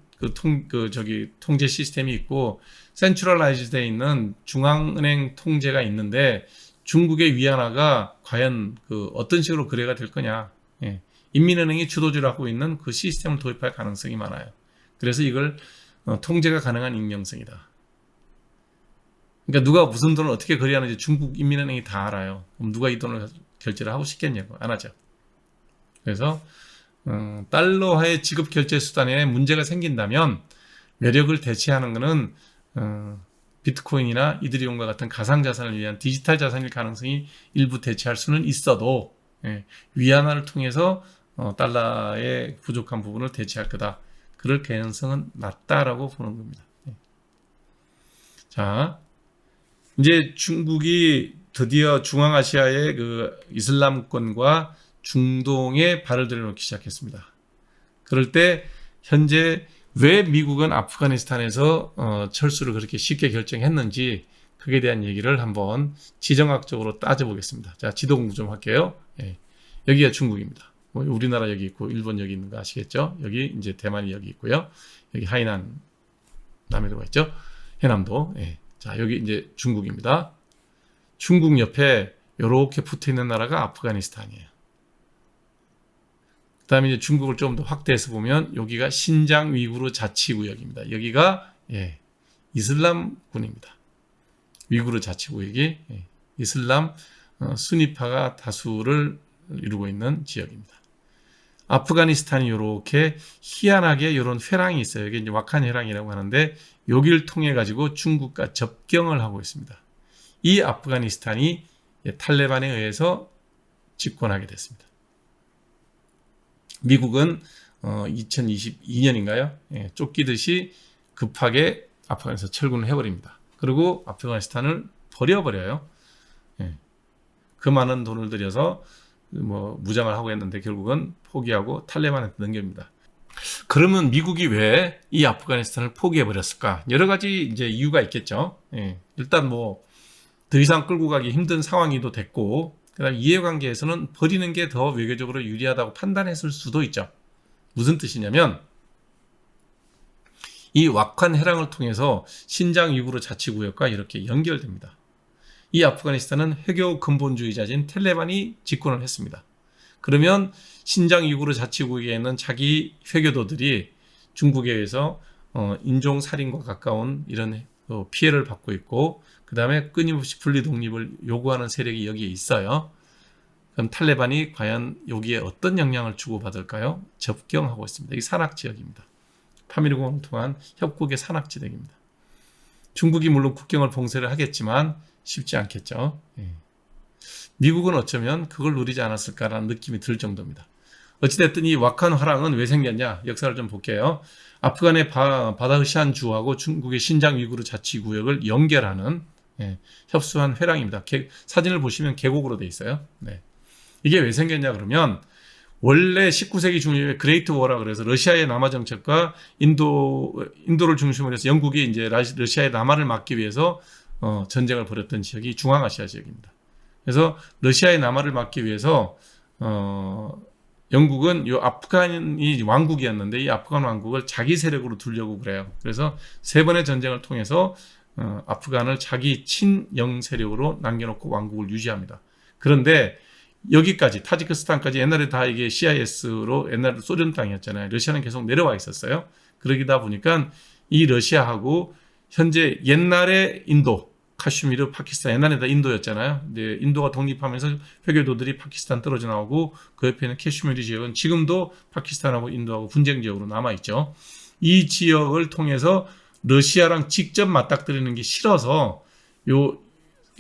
통제 시스템이 있고 센트럴라이즈 되어 있는 중앙은행 통제가 있는데 중국의 위안화가 과연 그 어떤 식으로 거래가 될 거냐. 인민은행이 주도주를 하고 있는 그 시스템을 도입할 가능성이 많아요. 그래서 이걸 통제가 가능한 익명성이다. 그러니까 누가 무슨 돈을 어떻게 거래하는지 중국 인민은행이 다 알아요. 그럼 누가 이 돈을 결제를 하고 싶겠냐고. 안 하죠. 그래서 달러화의 지급 결제 수단에 문제가 생긴다면 매력을 대체하는 것은 비트코인이나 이더리움과 같은 가상자산을 위한 디지털 자산일 가능성이 일부 대체할 수는 있어도 위안화를 통해서 달러의 부족한 부분을 대체할 거다. 그럴 가능성은 낮다라고 보는 겁니다. 자, 이제 중국이 드디어 중앙아시아의 그 이슬람권과 중동에 발을 들여놓기 시작했습니다. 그럴 때 현재 왜 미국은 아프가니스탄에서 철수를 그렇게 쉽게 결정했는지 그에 대한 얘기를 한번 지정학적으로 따져보겠습니다. 자, 지도 공부 좀 할게요. 여기가 중국입니다. 우리나라 여기 있고 일본 여기 있는 거 아시겠죠? 여기 이제 대만이 여기 있고요. 여기 하이난 남해도가 있죠? 해남도. 자, 여기 이제 중국입니다. 중국 옆에 이렇게 붙어 있는 나라가 아프가니스탄이에요. 그 다음에 이제 중국을 좀 더 확대해서 보면 여기가 신장 위구르 자치구역입니다. 여기가 이슬람군입니다. 위구르 자치구역이 이슬람 수니파가 다수를 이루고 있는 지역입니다. 아프가니스탄이 이렇게 희한하게 이런 회랑이 있어요. 이게 이제 와칸 회랑이라고 하는데 여기를 통해 가지고 중국과 접경을 하고 있습니다. 이 아프가니스탄이 탈레반에 의해서 집권하게 됐습니다. 미국은 2022년인가요? 쫓기듯이 급하게 아프가니스탄에서 철군을 해버립니다. 그리고 아프가니스탄을 버려버려요. 그 많은 돈을 들여서 뭐 무장을 하고 했는데 결국은 포기하고 탈레반한테 넘깁니다. 그러면 미국이 왜 이 아프가니스탄을 포기해 버렸을까? 여러 가지 이제 이유가 있겠죠. 일단 뭐 더 이상 끌고 가기 힘든 상황이도 됐고, 그다음 이해관계에서는 버리는 게 더 외교적으로 유리하다고 판단했을 수도 있죠. 무슨 뜻이냐면 이 왁한 해랑을 통해서 신장 위구르 자치구역과 이렇게 연결됩니다. 이 아프가니스탄은 회교 근본주의자진 텔레반이 집권을 했습니다. 그러면 신장 위구르 자치구역에 있는 자기 회교도들이 중국에 의해서 인종살인과 가까운 이런 피해를 받고 있고, 그 다음에 끊임없이 분리 독립을 요구하는 세력이 여기에 있어요. 그럼 탈레반이 과연 여기에 어떤 영향을 주고받을까요? 접경하고 있습니다. 이 산악지역입니다. 파밀공을 통한 협곡의 산악지대입니다. 중국이 물론 국경을 봉쇄를 하겠지만 쉽지 않겠죠. 미국은 어쩌면 그걸 누리지 않았을까라는 느낌이 들 정도입니다. 어찌됐든 이 왁한 화랑은 왜 생겼냐? 역사를 좀 볼게요. 아프간의 바다흐시안 주하고 중국의 신장 위구르 자치구역을 연결하는 협소한 회랑입니다. 사진을 보시면 계곡으로 돼 있어요. 이게 왜 생겼냐 그러면 원래 19세기 중葉그레이트 워라 그래서 러시아의 남하 정책과 인도를 중심으로 해서 영국이 이제 러시아의 남하를 막기 위해서 전쟁을 벌였던 지역이 중앙아시아 지역입니다. 그래서 러시아의 남하를 막기 위해서 영국은 이 아프간이 왕국이었는데 이 아프간 왕국을 자기 세력으로 두려고 그래요. 그래서 3번의 전쟁을 통해서 아프간을 자기 친영 세력으로 남겨놓고 왕국을 유지합니다. 그런데 여기까지 타지크스탄까지 옛날에 다 이게 CIS로 옛날에 소련 땅이었잖아요. 러시아는 계속 내려와 있었어요. 그러다 보니까 이 러시아하고 현재 옛날에 인도, 카슈미르, 파키스탄, 옛날에 다 인도였잖아요. 근데 인도가 독립하면서 회교도들이 파키스탄 떨어져 나오고 그 옆에 있는 카슈미르 지역은 지금도 파키스탄하고 인도하고 분쟁 지역으로 남아있죠. 이 지역을 통해서 러시아랑 직접 맞닥뜨리는 게 싫어서 요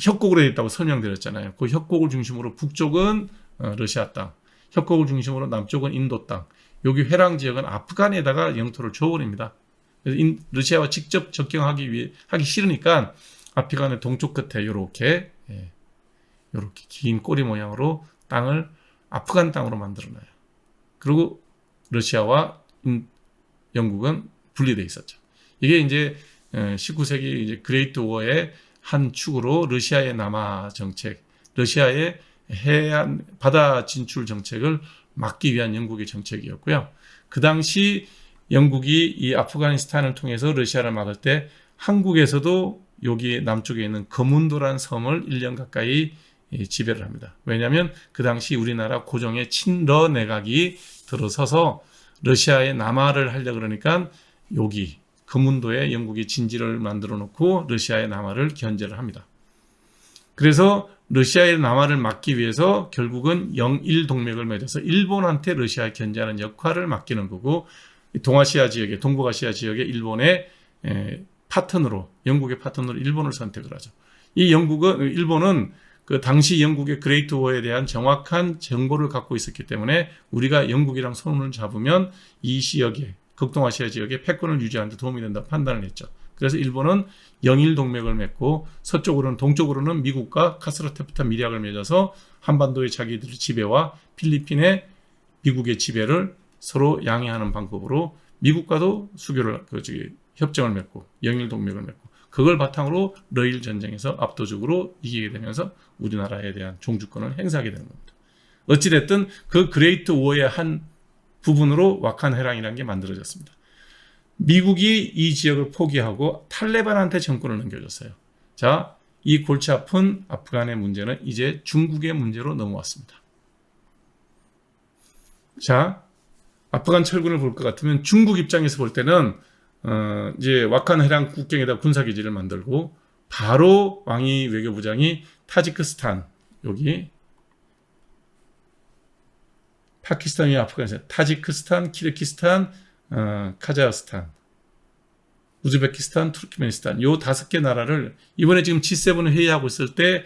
협곡으로 되어 있다고 설명드렸잖아요. 그 협곡을 중심으로 북쪽은 러시아 땅, 협곡을 중심으로 남쪽은 인도 땅, 여기 회랑 지역은 아프간에다가 영토를 줘버립니다. 그래서 러시아와 직접 접경하기 하기 싫으니까 아프간의 동쪽 끝에 이렇게 긴 꼬리 모양으로 땅을 아프간 땅으로 만들어놔요. 그리고 러시아와 영국은 분리되어 있었죠. 이게 이제 19세기 이제 그레이트 워의 한 축으로 러시아의 남하 정책, 러시아의 해안 바다 진출 정책을 막기 위한 영국의 정책이었고요. 그 당시 영국이 이 아프가니스탄을 통해서 러시아를 막을 때 한국에서도 여기 남쪽에 있는 거문도라는 섬을 1년 가까이 지배를 합니다. 왜냐하면 그 당시 우리나라 고종의 친러 내각이 들어서서 러시아의 남하를 하려고 그러니까 여기 거문도에 영국이 진지를 만들어 놓고 러시아의 남하를 견제를 합니다. 그래서 러시아의 남하를 막기 위해서 결국은 영일 동맹을 맺어서 일본한테 러시아에 견제하는 역할을 맡기는 거고, 동아시아 지역에, 동북아시아 지역에 일본의 파트너로, 영국의 파트너로 일본을 선택을 하죠. 일본은 그 당시 영국의 그레이트 워에 대한 정확한 정보를 갖고 있었기 때문에 우리가 영국이랑 손을 잡으면 이 지역에, 극동아시아 지역에 패권을 유지하는 데 도움이 된다고 판단을 했죠. 그래서 일본은 영일 동맹을 맺고 동쪽으로는 미국과 카스라테프타 밀약을 맺어서 한반도의 자기들의 지배와 필리핀의 미국의 지배를 서로 양해하는 방법으로 미국과도 협정을 맺고 영일 동맹을 맺고 그걸 바탕으로 러일 전쟁에서 압도적으로 이기게 되면서 우리나라에 대한 종주권을 행사하게 되는 겁니다. 어찌됐든 그 그레이트 워의 한 부분으로 왁한 해랑이라는 게 만들어졌습니다. 미국이 이 지역을 포기하고 탈레반한테 정권을 넘겨줬어요. 자, 이 골치 아픈 아프간의 문제는 이제 중국의 문제로 넘어왔습니다. 자, 아프간 철군을 볼 것 같으면 중국 입장에서 볼 때는 이제 왁한 해랑 국경에다 군사기지를 만들고 바로 왕이 외교부장이 타지크스탄, 여기 파키스탄이 아프간에서 타지크스탄, 키르기스탄, 카자흐스탄, 우즈베키스탄, 투르크메니스탄 요 5개 나라를 이번에 지금 G7 회의하고 있을 때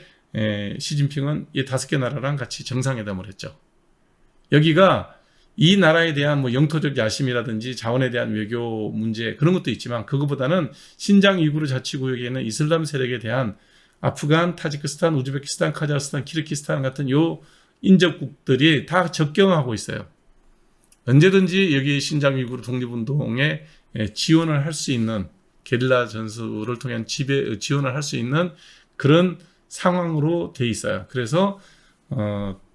시진핑은 이 5개 나라랑 같이 정상회담을 했죠. 여기가 이 나라에 대한 뭐 영토적 야심이라든지 자원에 대한 외교 문제 그런 것도 있지만 그거보다는 신장 위구르 자치구역에 있는 이슬람 세력에 대한 아프간, 타지크스탄, 우즈베키스탄, 카자흐스탄, 키르기스탄 같은 요 인접국들이 다 접경하고 있어요. 언제든지 여기 신장 위구르 독립운동에 지원을 할 수 있는 게릴라 전술을 통한 지원을 할 수 있는 그런 상황으로 돼 있어요. 그래서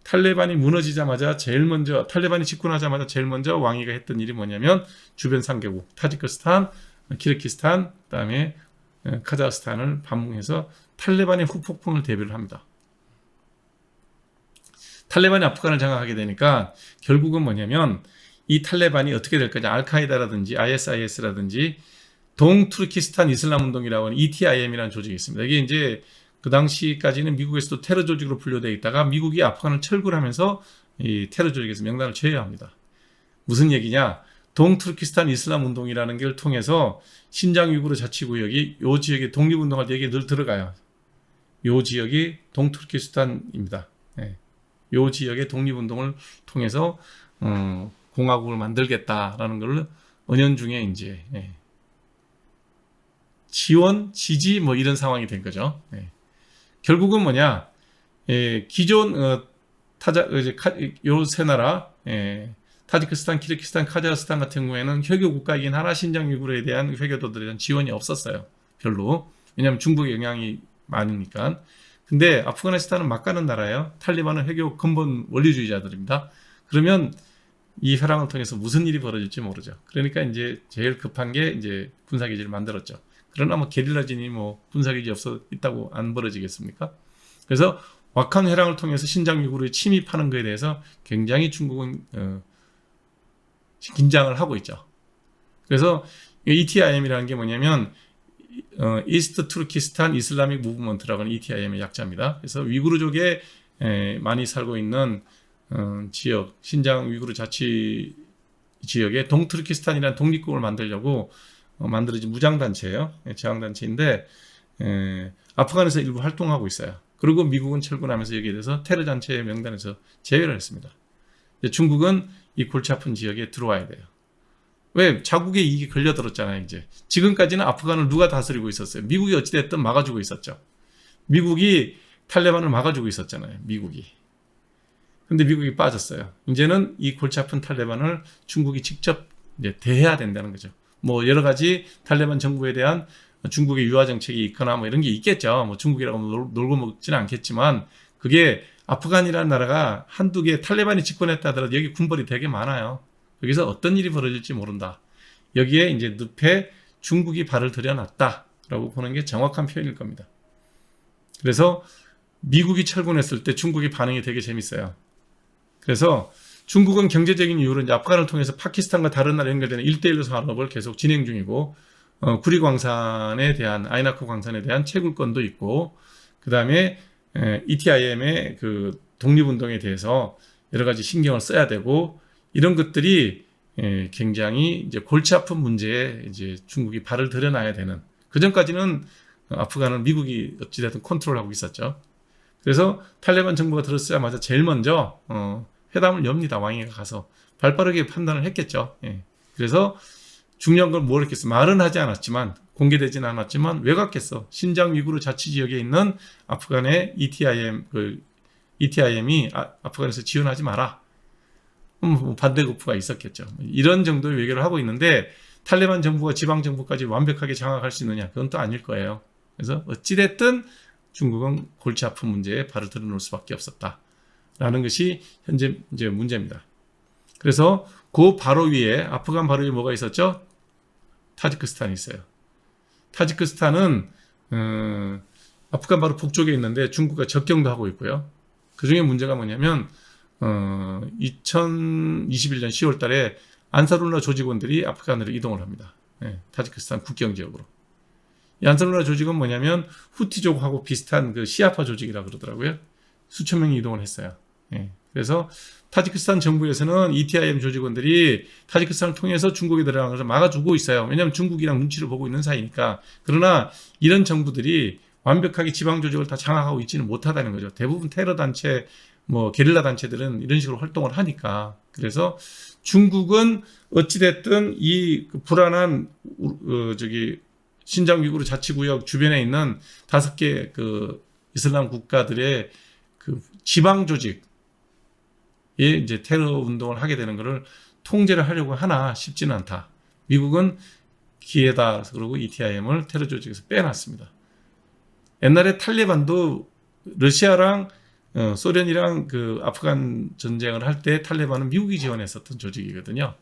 탈레반이 무너지자마자 탈레반이 집권하자마자 제일 먼저 왕위가 했던 일이 뭐냐면 주변 3개국 타지크스탄, 키르기스탄, 그다음에 카자흐스탄을 방문해서 탈레반의 후폭풍을 대비를 합니다. 탈레반이 아프간을 장악하게 되니까 결국은 뭐냐면 이 탈레반이 어떻게 될 거냐, 알카이다라든지 ISIS라든지 동투르키스탄 이슬람 운동이라고 하는 ETIM이라는 조직이 있습니다. 이게 이제 그 당시까지는 미국에서도 테러 조직으로 분류되어 있다가 미국이 아프간을 철구를 하면서 이 테러 조직에서 명단을 제외합니다. 무슨 얘기냐? 동투르키스탄 이슬람 운동이라는 걸 통해서 신장 위구르 자치구역이 요 지역에 독립운동할 때 여기 늘 들어가요. 요 지역이 동투르키스탄입니다. 네. 요 지역의 독립운동을 통해서 공화국을 만들겠다라는 걸 은연중에 이제 지원, 지지 뭐 이런 상황이 된 거죠. 결국은 뭐냐? 기존 요 세 나라 타지크스탄, 키르기스탄, 카자흐스탄 같은 경우에는 회교 국가이긴 하나 신장 위구르에 대한 회교도들에 대한 지원이 없었어요. 별로. 왜냐하면 중국의 영향이 많으니까. 근데 아프가니스탄은 막 가는 나라예요. 탈리반은 회교 근본 원리주의자들입니다. 그러면 이 회랑을 통해서 무슨 일이 벌어질지 모르죠. 그러니까 이제 제일 급한 게 이제 군사기지를 만들었죠. 그러나 뭐 게릴라진이 뭐 군사기지 있다고 안 벌어지겠습니까? 그래서 와칸 회랑을 통해서 신장 위구르에 침입하는 것에 대해서 굉장히 중국은 긴장을 하고 있죠. 그래서 ETIM이라는 게 뭐냐면 이스트 투르키스탄 이슬라믹 무브먼트라고 하는 ETIM의 약자입니다. 그래서 위구르족에 많이 살고 있는 지역, 신장 위구르 자치 지역에 동투르키스탄이라는 독립국을 만들려고 만들어진 무장단체예요. 저항단체인데 아프간에서 일부 활동하고 있어요. 그리고 미국은 철군하면서 여기에 대해서 테러 단체의 명단에서 제외를 했습니다. 중국은 이 골치 아픈 지역에 들어와야 돼요. 왜? 자국의 이익이 걸려들었잖아요. 이제 지금까지는 아프간을 누가 다스리고 있었어요? 미국이 어찌됐든 막아주고 있었죠. 미국이 탈레반을 막아주고 있었잖아요. 미국이. 근데 미국이 빠졌어요. 이제는 이 골치 아픈 탈레반을 중국이 직접 이제 대해야 된다는 거죠. 뭐 여러 가지 탈레반 정부에 대한 중국의 유화 정책이 있거나 뭐 이런 게 있겠죠. 뭐 중국이라고 놀고 먹지는 않겠지만 그게 아프간이라는 나라가 한두 개 탈레반이 집권했다 하더라도 여기 군벌이 되게 많아요. 여기서 어떤 일이 벌어질지 모른다. 여기에 이제 늪에 중국이 발을 들여놨다라고 보는 게 정확한 표현일 겁니다. 그래서 미국이 철군했을 때 중국의 반응이 되게 재밌어요. 그래서 중국은 경제적인 이유로 이제 아프간을 통해서 파키스탄과 다른 나라 연결되는 1대1 산업을 계속 진행 중이고 구리광산에 대한 아이나크 광산에 대한 채굴권도 있고 그 다음에 ETIM의 그 독립운동에 대해서 여러 가지 신경을 써야 되고 이런 것들이 굉장히 이제 골치 아픈 문제에 이제 중국이 발을 들여놔야 되는 그 전까지는 아프간을 미국이 어찌됐든 컨트롤하고 있었죠. 그래서 탈레반 정부가 들어서자마자 제일 먼저 회담을 엽니다. 왕위가 가서 발빠르게 판단을 했겠죠. 그래서 중요한 건 뭘 했겠어? 말은 하지 않았지만 공개되지는 않았지만 왜 갔겠어? 신장 위구르 자치지역에 있는 아프간의 ETIM이 아프간에서 지원하지 마라. 반대급부가 있었겠죠. 이런 정도의 외교를 하고 있는데 탈레반 정부가 지방 정부까지 완벽하게 장악할 수 있느냐? 그건 또 아닐 거예요. 그래서 어찌됐든 중국은 골치 아픈 문제에 발을 들여놓을 수밖에 없었다라는 것이 현재 이제 문제입니다. 그래서 그 바로 위에 아프간 바로 위에 뭐가 있었죠? 타지크스탄이 있어요. 타지크스탄은 아프간 바로 북쪽에 있는데 중국과 접경도 하고 있고요. 그 중에 문제가 뭐냐면 2021년 10월 달에 안사룰라 조직원들이 아프간으로 이동을 합니다. 타지크스탄 국경 지역으로. 이 안사룰라 조직은 뭐냐면 후티족하고 비슷한 그 시아파 조직이라고 그러더라고요. 수천 명이 이동을 했어요. 그래서 타지크스탄 정부에서는 ETIM 조직원들이 타지크스탄을 통해서 중국에 들어가는 것을 막아주고 있어요. 왜냐하면 중국이랑 눈치를 보고 있는 사이니까. 그러나 이런 정부들이 완벽하게 지방 조직을 다 장악하고 있지는 못하다는 거죠. 대부분 테러 단체, 뭐 게릴라 단체들은 이런 식으로 활동을 하니까. 그래서 중국은 어찌됐든 이 불안한 신장 위구르 자치구역 주변에 있는 5개 그 이슬람 국가들의 그 지방 조직에 이제 테러 운동을 하게 되는 것을 통제를 하려고 하나 쉽지는 않다. 미국은 기회다. 그러고 ETIM을 테러 조직에서 빼놨습니다. 옛날에 탈레반도 러시아랑 소련이랑 그 아프간 전쟁을 할 때 탈레반은 미국이 지원했었던 조직이거든요.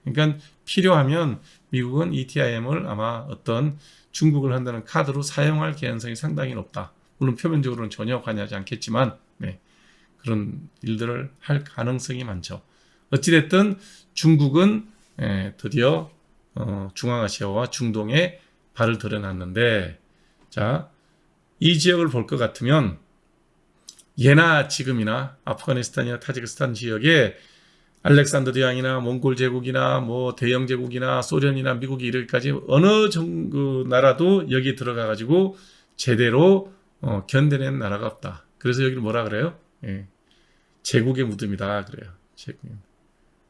그러니까 필요하면 미국은 ETIM을 아마 어떤 중국을 한다는 카드로 사용할 개연성이 상당히 높다. 물론 표면적으로는 전혀 관여하지 않겠지만 그런 일들을 할 가능성이 많죠. 어찌됐든 중국은 드디어 중앙아시아와 중동에 발을 들여놨는데, 자, 이 지역을 볼 것 같으면 예나 지금이나 아프가니스탄이나 타지키스탄 지역에 알렉산드리아나 몽골 제국이나 뭐 대영 제국이나 소련이나 미국이 이르기까지 어느 나라도 여기 들어가 가지고 제대로 견뎌낸 나라가 없다. 그래서 여기를 뭐라 그래요? 제국의 무덤이다 그래요.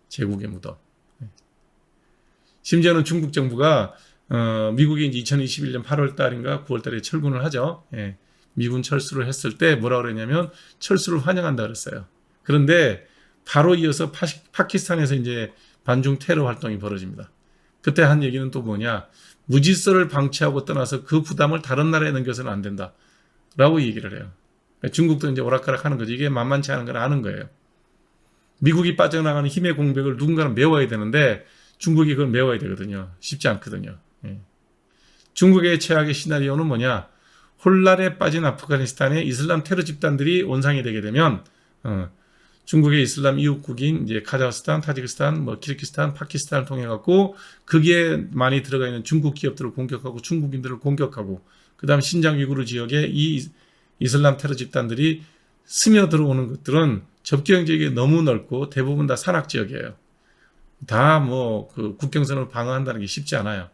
제국의 무덤. 심지어는 중국 정부가 미국이 이제 2021년 8월 달인가 9월 달에 철군을 하죠. 미군 철수를 했을 때 뭐라 그랬냐면 철수를 환영한다 그랬어요. 그런데 바로 이어서 파키스탄에서 이제 반중 테러 활동이 벌어집니다. 그때 한 얘기는 또 뭐냐? 무질서를 방치하고 떠나서 그 부담을 다른 나라에 넘겨서는 안 된다. 라고 얘기를 해요. 중국도 이제 오락가락 하는 거죠. 이게 만만치 않은 걸 아는 거예요. 미국이 빠져나가는 힘의 공백을 누군가는 메워야 되는데 중국이 그걸 메워야 되거든요. 쉽지 않거든요. 중국의 최악의 시나리오는 뭐냐? 혼란에 빠진 아프가니스탄의 이슬람 테러 집단들이 원상이 되게 되면 중국의 이슬람 이웃국인 이제 카자흐스탄, 타지키스탄, 뭐 키르기스탄, 파키스탄을 통해 갖고 거기에 많이 들어가 있는 중국 기업들을 공격하고 중국인들을 공격하고 그다음 신장 위구르 지역에 이 이슬람 테러 집단들이 스며들어오는 것들은 접경 지역이 너무 넓고 대부분 다 산악 지역이에요. 다 뭐 그 국경선을 방어한다는 게 쉽지 않아요.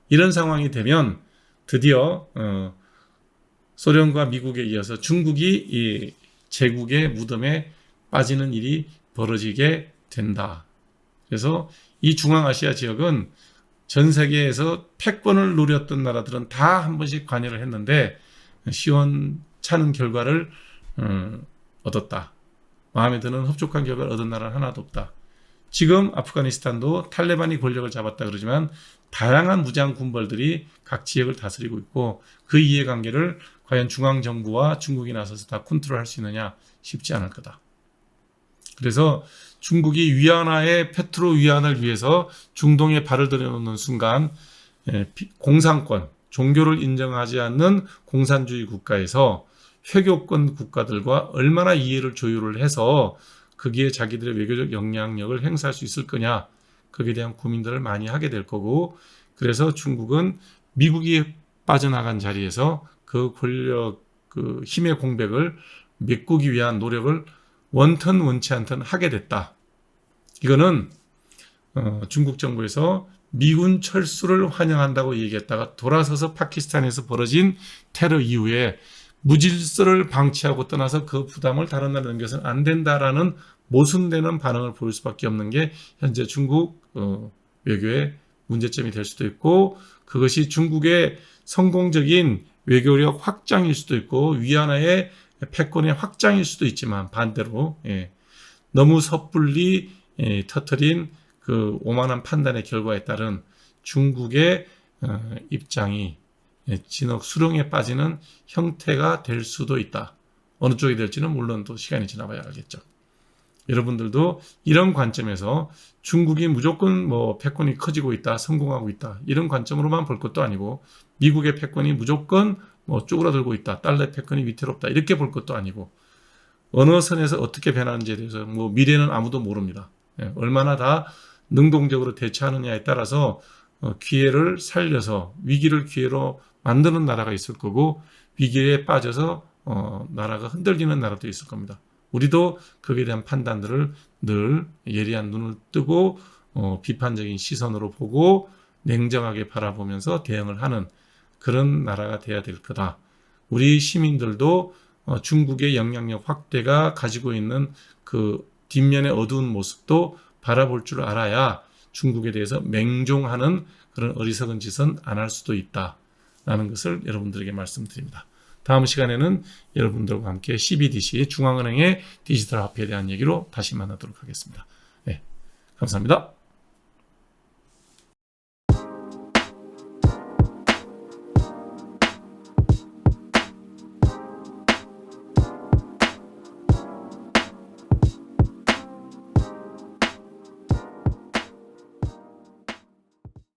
이런 상황이 되면 드디어 소련과 미국에 이어서 중국이 이 제국의 무덤에 빠지는 일이 벌어지게 된다. 그래서 이 중앙아시아 지역은 전 세계에서 패권을 누렸던 나라들은 다 한 번씩 관여를 했는데 시원찮은 결과를 얻었다. 마음에 드는 흡족한 결과를 얻은 나라는 하나도 없다. 지금 아프가니스탄도 탈레반이 권력을 잡았다 그러지만 다양한 무장 군벌들이 각 지역을 다스리고 있고 그 이해관계를 과연 중앙정부와 중국이 나서서 다 컨트롤할 수 있느냐 쉽지 않을 거다. 그래서 중국이 위안화의 페트로 위안을 위해서 중동에 발을 들여놓는 순간 공산권, 종교를 인정하지 않는 공산주의 국가에서 회교권 국가들과 얼마나 이해를 조율을 해서 거기에 자기들의 외교적 영향력을 행사할 수 있을 거냐, 거기에 대한 고민들을 많이 하게 될 거고, 그래서 중국은 미국이 빠져나간 자리에서 그 권력, 그 힘의 공백을 메꾸기 위한 노력을 원턴 원치 않던 하게 됐다. 이거는 중국 정부에서 미군 철수를 환영한다고 얘기했다가 돌아서서 파키스탄에서 벌어진 테러 이후에 무질서를 방치하고 떠나서 그 부담을 다른 나라에 넘겨서는 안 된다라는 모순되는 반응을 보일 수밖에 없는 게 현재 중국 외교의 문제점이 될 수도 있고, 그것이 중국의 성공적인 외교력 확장일 수도 있고 위안화의 패권의 확장일 수도 있지만 반대로 너무 섣불리 터뜨린 그 오만한 판단의 결과에 따른 중국의 입장이 진흙 수렁에 빠지는 형태가 될 수도 있다. 어느 쪽이 될지는 물론 또 시간이 지나봐야 알겠죠. 여러분들도 이런 관점에서 중국이 무조건 뭐 패권이 커지고 있다, 성공하고 있다, 이런 관점으로만 볼 것도 아니고 미국의 패권이 무조건 뭐 쪼그라들고 있다, 달러의 패권이 위태롭다, 이렇게 볼 것도 아니고 어느 선에서 어떻게 변하는지에 대해서 뭐 미래는 아무도 모릅니다. 얼마나 다 능동적으로 대처하느냐에 따라서 기회를 살려서 위기를 기회로 만드는 나라가 있을 거고 위기에 빠져서 나라가 흔들리는 나라도 있을 겁니다. 우리도 거기에 대한 판단들을 늘 예리한 눈을 뜨고 비판적인 시선으로 보고 냉정하게 바라보면서 대응을 하는 그런 나라가 돼야 될 거다. 우리 시민들도 중국의 영향력 확대가 가지고 있는 그 뒷면의 어두운 모습도 바라볼 줄 알아야 중국에 대해서 맹종하는 그런 어리석은 짓은 안 할 수도 있다라는 것을 여러분들에게 말씀드립니다. 다음 시간에는 여러분들과 함께 CBDC, 중앙은행의 디지털 화폐에 대한 얘기로 다시 만나도록 하겠습니다. 네, 감사합니다.